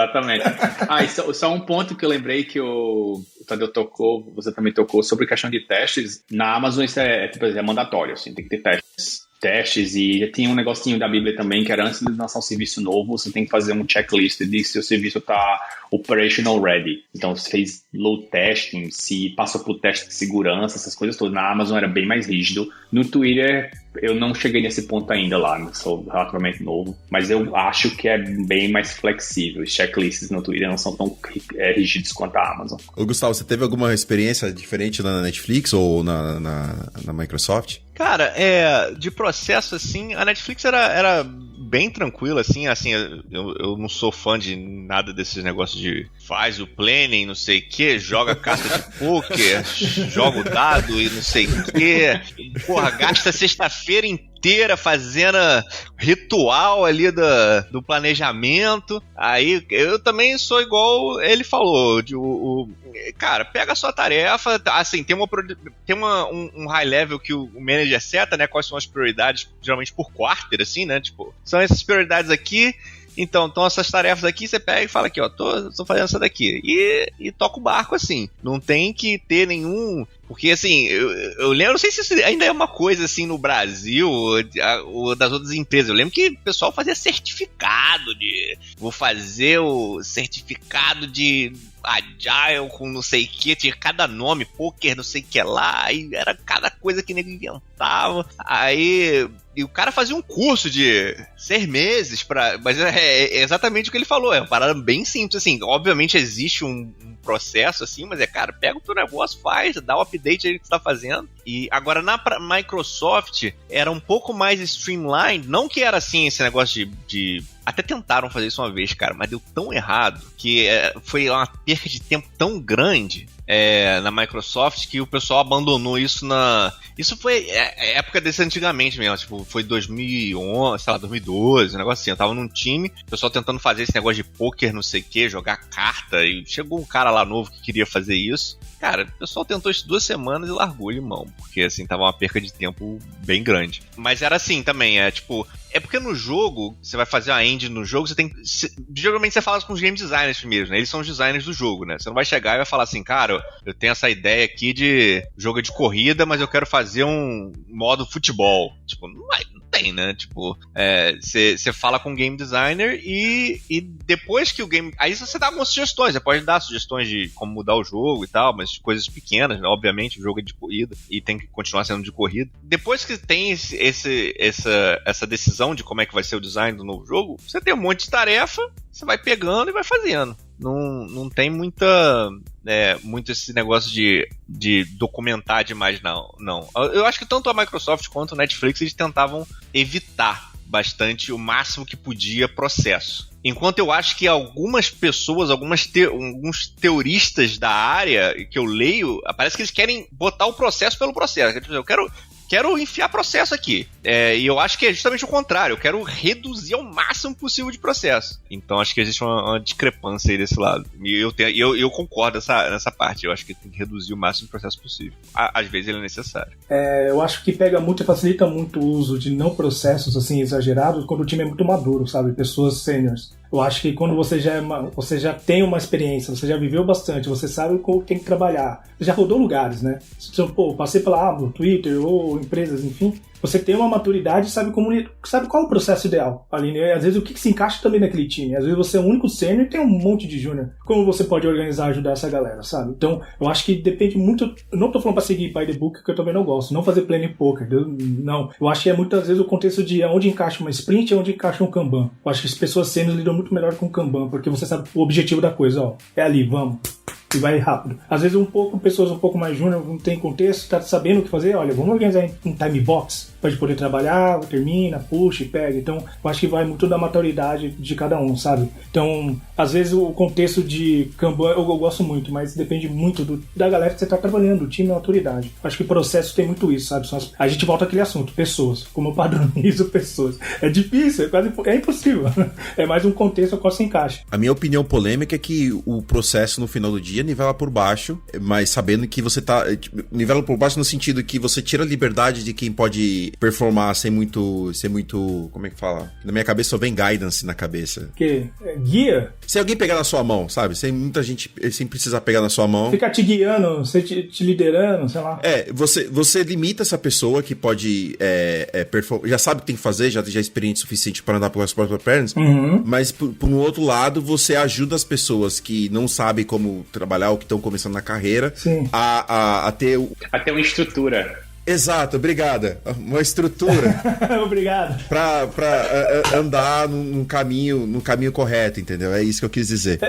só um ponto que eu lembrei que o Tadeu tocou, você também tocou, sobre questão de testes. Na Amazon isso é mandatório, assim, tem que ter testes testes, e tinha um negocinho da Bíblia também, que era antes de lançar um serviço novo, você tem que fazer um checklist de se o serviço está operational ready. Então, você fez load testing, se passou por teste de segurança, essas coisas todas. Na Amazon era bem mais rígido. No Twitter, eu não cheguei nesse ponto ainda lá, sou relativamente novo, mas eu acho que é bem mais flexível. Os checklists no Twitter não são tão rígidos quanto a Amazon. Ô, Gustavo, você teve alguma experiência diferente na Netflix ou na Microsoft? Cara, de processo, assim, a Netflix era bem tranquila, assim, eu não sou fã de nada desses negócios de faz o planning, não sei o que, joga carta de poker, joga o dado e não sei o que, porra, gasta sexta-feira inteira fazendo ritual ali do planejamento. Aí eu também sou igual ele falou, cara, pega a sua tarefa, assim, tem um high level que o manager seta, né, quais são as prioridades, geralmente por quarter, assim, né, tipo, são essas prioridades aqui. Então, essas tarefas aqui, você pega e fala aqui, ó, tô fazendo essa daqui. E toca o barco, assim. Não tem que ter nenhum... Porque, assim, eu lembro, não sei se isso ainda é uma coisa, assim, no Brasil ou das outras empresas. Eu lembro que o pessoal fazia certificado de... Vou fazer o certificado de Agile com não sei o que, tinha cada nome, poker, não sei o que lá, aí era cada coisa que nego inventava. Aí... E o cara fazia um curso de 6 meses mas é exatamente o que ele falou, é uma parada bem simples, assim, obviamente existe um processo, assim, mas cara, pega o teu negócio, faz, dá o update aí que você tá fazendo. E agora na Microsoft era um pouco mais streamlined, não que era assim, esse negócio de até tentaram fazer isso uma vez, cara, mas deu tão errado que foi uma perca de tempo tão grande na Microsoft que o pessoal abandonou isso Isso foi época desse antigamente mesmo, tipo, foi 2011, sei lá, 2012, um negócio assim. Eu tava num time, o pessoal tentando fazer esse negócio de poker, não sei o que, jogar carta, e chegou um cara lá novo que queria fazer isso. Cara, o pessoal tentou isso 2 semanas e largou ele mão, porque assim, tava uma perca de tempo bem grande. Mas era assim também, porque no jogo, você vai fazer uma engine no jogo, geralmente você fala com os game designers primeiro, né? Eles são os designers do jogo, né? Você não vai chegar e vai falar assim, cara, eu tenho essa ideia aqui de jogo de corrida, mas eu quero fazer um modo futebol. Tipo, não tem, né? Tipo, você fala com o game designer e depois que o game... Aí você dá algumas sugestões, você pode dar sugestões de como mudar o jogo e tal, mas coisas pequenas, né? Obviamente o jogo é de corrida e tem que continuar sendo de corrida. Depois que tem essa decisão de como é que vai ser o design do novo jogo, você tem um monte de tarefa, você vai pegando e vai fazendo. Não tem muito esse negócio de documentar demais, não. Eu acho que tanto a Microsoft quanto a Netflix, eles tentavam evitar bastante o máximo que podia processo. Enquanto eu acho que algumas pessoas, alguns teoristas da área que eu leio, parece que eles querem botar o processo pelo processo. Eu quero enfiar processo aqui. E eu acho que é justamente o contrário. Eu quero reduzir ao máximo possível de processo. Então acho que existe uma discrepância aí desse lado. E eu concordo nessa parte. Eu acho que tem que reduzir o máximo de processo possível. Às vezes ele é necessário. Eu acho que pega muito e facilita muito o uso de não processos assim exagerados quando o time é muito maduro, sabe? Pessoas seniors. Eu acho que quando você já tem uma experiência, você já viveu bastante, você sabe como tem que trabalhar, você já rodou lugares, né? Passei pela Amazon, Twitter ou empresas, enfim, você tem uma maturidade e sabe qual é o processo ideal ali, né? Às vezes o que se encaixa também naquele time. Às vezes você é o único sênior e tem um monte de júnior. Como você pode organizar e ajudar essa galera, sabe? Então, eu acho que depende muito... Eu não tô falando pra seguir by the book, que eu também não gosto. Não fazer planning poker. Não. Eu acho que é muitas vezes o contexto de onde encaixa uma sprint e onde encaixa um Kanban. Eu acho que as pessoas sêniores lidam muito melhor com o Kanban, porque você sabe o objetivo da coisa, ó. É ali, vamos... E vai rápido. Às vezes pessoas um pouco mais júnior, não tem contexto, tá sabendo o que fazer, olha, vamos organizar um time box pra gente poder trabalhar, termina, puxa e pega. Então, eu acho que vai muito da maturidade de cada um, sabe? Então, às vezes o contexto de Kanban eu gosto muito, mas depende muito da galera que você tá trabalhando, do time e maturidade. Acho que o processo tem muito isso, sabe? A gente volta àquele assunto, pessoas. Como eu padronizo pessoas. É difícil, é impossível. É mais um contexto ao qual se encaixa. A minha opinião polêmica é que o processo no final do dia dia, nivela por baixo, mas sabendo que você tá... Nivela por baixo no sentido que você tira a liberdade de quem pode performar sem muito... Como é que fala? Na minha cabeça só vem guidance na cabeça. Que? Guia? Se alguém pegar na sua mão, sabe? Sem muita gente... Sem precisar pegar na sua mão. Ficar te guiando, te liderando, sei lá. Você limita essa pessoa que pode já sabe o que tem que fazer, já é experiente o suficiente para andar pelas próprias pernas, mas por um outro lado, você ajuda as pessoas que não sabem como trabalhar ou que estão começando na carreira a ter uma estrutura. Exato, obrigada. Uma estrutura. Obrigado. Pra andar num caminho correto, entendeu? É isso que eu quis dizer.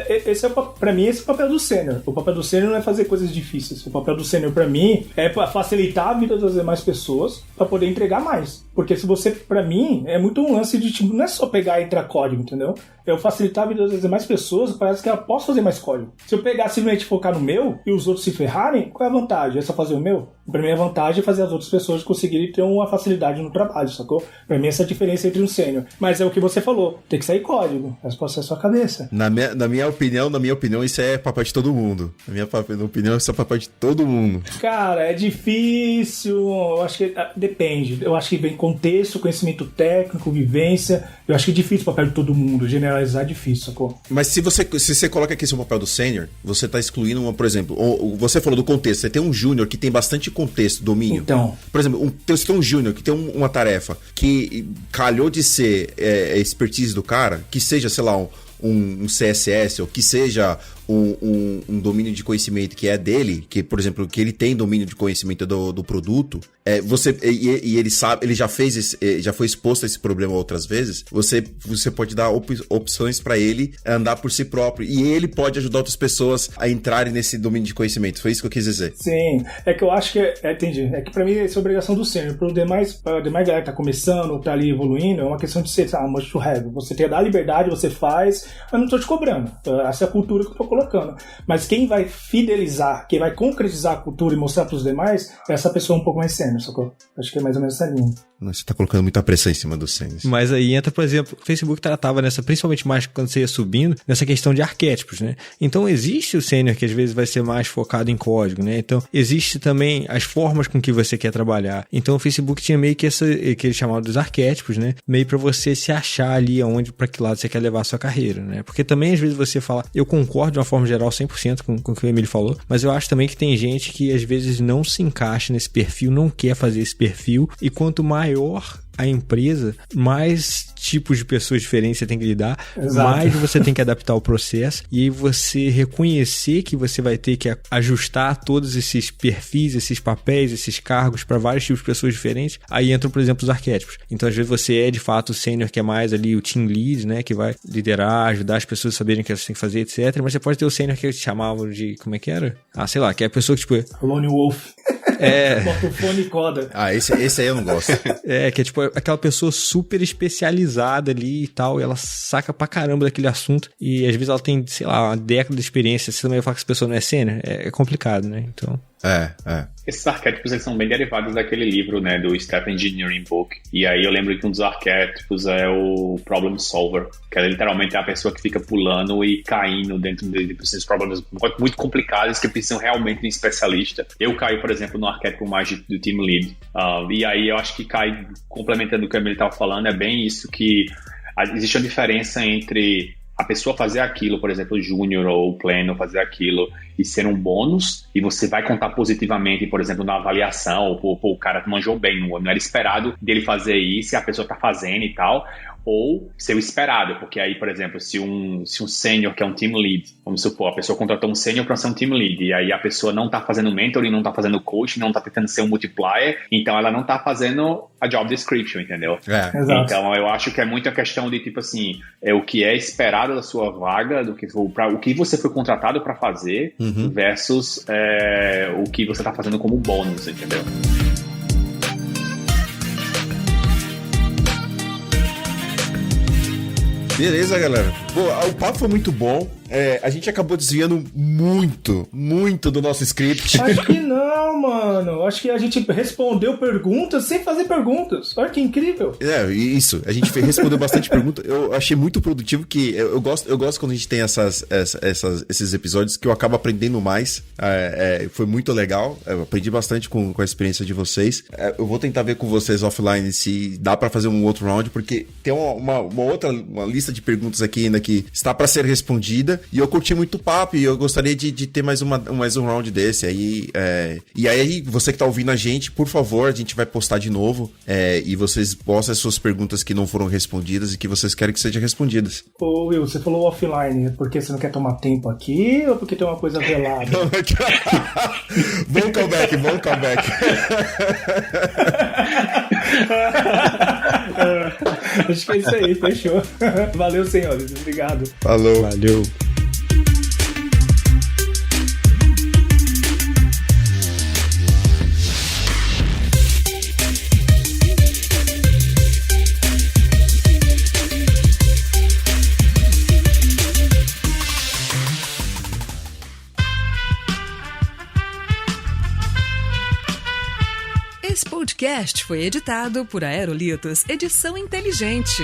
Pra mim, esse é o papel do sênior. O papel do sênior não é fazer coisas difíceis. O papel do sênior, pra mim, é facilitar a vida das demais pessoas pra poder entregar mais. Porque se você, pra mim, é muito um lance de, tipo, não é só pegar e entrar código, entendeu? Eu facilitar a vida das demais pessoas, parece que ela posso fazer mais código. Se eu pegar simplesmente focar no meu e os outros se ferrarem, qual é a vantagem? É só fazer o meu? Pra mim, a vantagem é fazer as outras pessoas conseguirem ter uma facilidade no trabalho, sacou? Pra mim, essa é a diferença entre um sênior. Mas é o que você falou, tem que sair código. Mas pode ser a sua cabeça. Na minha opinião, isso é papel de todo mundo. Na minha opinião, isso é papel de todo mundo. Cara, é difícil. Eu acho que depende. Eu acho que vem contexto, conhecimento técnico, vivência. Eu acho que é difícil o papel de todo mundo. Generalizar é difícil, sacou? Mas se você coloca aqui seu papel do sênior, você tá excluindo por exemplo, você falou do contexto. Você tem um júnior que tem bastante contexto, domínio. Então. Por exemplo, você tem um júnior que tem uma tarefa que calhou de ser expertise do cara, que seja, sei lá, um CSS, ou que seja um domínio de conhecimento que é dele, que, por exemplo, que ele tem domínio de conhecimento do produto, ele sabe, ele já foi exposto a esse problema outras vezes, você pode dar opções para ele andar por si próprio, e ele pode ajudar outras pessoas a entrarem nesse domínio de conhecimento. Foi isso que eu quis dizer. Sim, é que eu acho que entendi. É que pra mim isso é obrigação do sênior. Pra demais galera que tá começando, ou tá ali evoluindo, é uma questão de ser, must to have. Você tem a dar liberdade, você faz, eu não tô te cobrando. Essa é a cultura que eu tô colocando. Mas quem vai fidelizar, quem vai concretizar a cultura e mostrar pros demais, é essa pessoa um pouco mais sênior, sacou? Acho que é mais ou menos essa linha. Você tá colocando muita pressão em cima dos sêniors. Mas aí entra, por exemplo, o Facebook tratava nessa, principalmente mais quando você ia subindo, nessa questão de arquétipos, né? Então existe o sênior que às vezes vai ser mais focado em código, né? Então existe também as formas com que você quer trabalhar. Então o Facebook tinha meio que que eles chamavam dos arquétipos, né? Meio pra você se achar ali pra que lado você quer levar a sua carreira, né? Porque também às vezes você fala, eu concordo de uma forma geral 100% com o que o Emílio falou, mas eu acho também que tem gente que às vezes não se encaixa nesse perfil, não quer fazer esse perfil, e quanto maior a empresa, mais tipos de pessoas diferentes você tem que lidar, mais você tem que adaptar o processo, e aí você reconhecer que você vai ter que ajustar todos esses perfis, esses papéis, esses cargos para vários tipos de pessoas diferentes. Aí entram, por exemplo, os arquétipos. Então, às vezes você é de fato o sênior, que é mais ali o team lead, né, que vai liderar, ajudar as pessoas a saberem o que elas têm que fazer, etc. Mas você pode ter o sênior que eles chamavam de, como é que era? Sei lá, que é a pessoa que tipo... Lone Wolf. Bota o fone e coda. Esse aí eu não gosto. Que é tipo aquela pessoa super especializada ali e tal, e ela saca pra caramba daquele assunto, e às vezes ela tem, sei lá, uma década de experiência. Você também vai falar que essa pessoa não é sênior? É complicado, né? Então... Esses arquétipos eles são bem derivados daquele livro, né, do Staff Engineering Book. E aí eu lembro que um dos arquétipos é o Problem Solver, que é literalmente a pessoa que fica pulando e caindo dentro desses problemas muito complicados que precisam realmente de um especialista. Eu caio, por exemplo, no arquétipo mais do Team Lead. E aí eu acho que cai, complementando o que o Emílio estava falando, é bem isso, que existe uma diferença entre a pessoa fazer aquilo, por exemplo, o júnior ou o pleno fazer aquilo e ser um bônus, e você vai contar positivamente, por exemplo, na avaliação, o cara manjou bem, não era esperado dele fazer isso e a pessoa tá fazendo e tal, ou ser o esperado, porque aí, por exemplo, se um sênior que é um team lead, vamos supor, a pessoa contratou um sênior para ser um team lead, e aí a pessoa não tá fazendo mentoring, não tá fazendo coaching, não tá tentando ser um multiplier, então ela não tá fazendo a job description, entendeu? Então eu acho que é muito a questão de, tipo assim, o que é esperado da sua vaga, o que você foi contratado para fazer, versus o que você tá fazendo como bônus, entendeu? Beleza, galera. O papo foi muito bom. a gente acabou desviando muito do nosso script. Acho que não, mano. Acho que a gente respondeu perguntas sem fazer perguntas. Olha que incrível. Isso. A gente respondeu bastante perguntas. Eu achei muito produtivo que eu gosto quando a gente tem esses episódios que eu acabo aprendendo mais. Foi muito legal. Eu aprendi bastante com a experiência de vocês. Eu vou tentar ver com vocês offline se dá pra fazer um outro round, porque tem uma lista de perguntas aqui ainda que está pra ser respondida, e eu curti muito o papo e eu gostaria de ter mais um round desse aí. E aí, você que tá ouvindo a gente, por favor, a gente vai postar de novo, e vocês postem as suas perguntas que não foram respondidas e que vocês querem que sejam respondidas. Ô Will, você falou offline, porque você não quer tomar tempo aqui ou porque tem uma coisa velada? Bom comeback. Acho que é isso aí, fechou. Valeu, senhores. Obrigado. Falou. Valeu. Esse podcast foi editado por Aerolitos Edição Inteligente.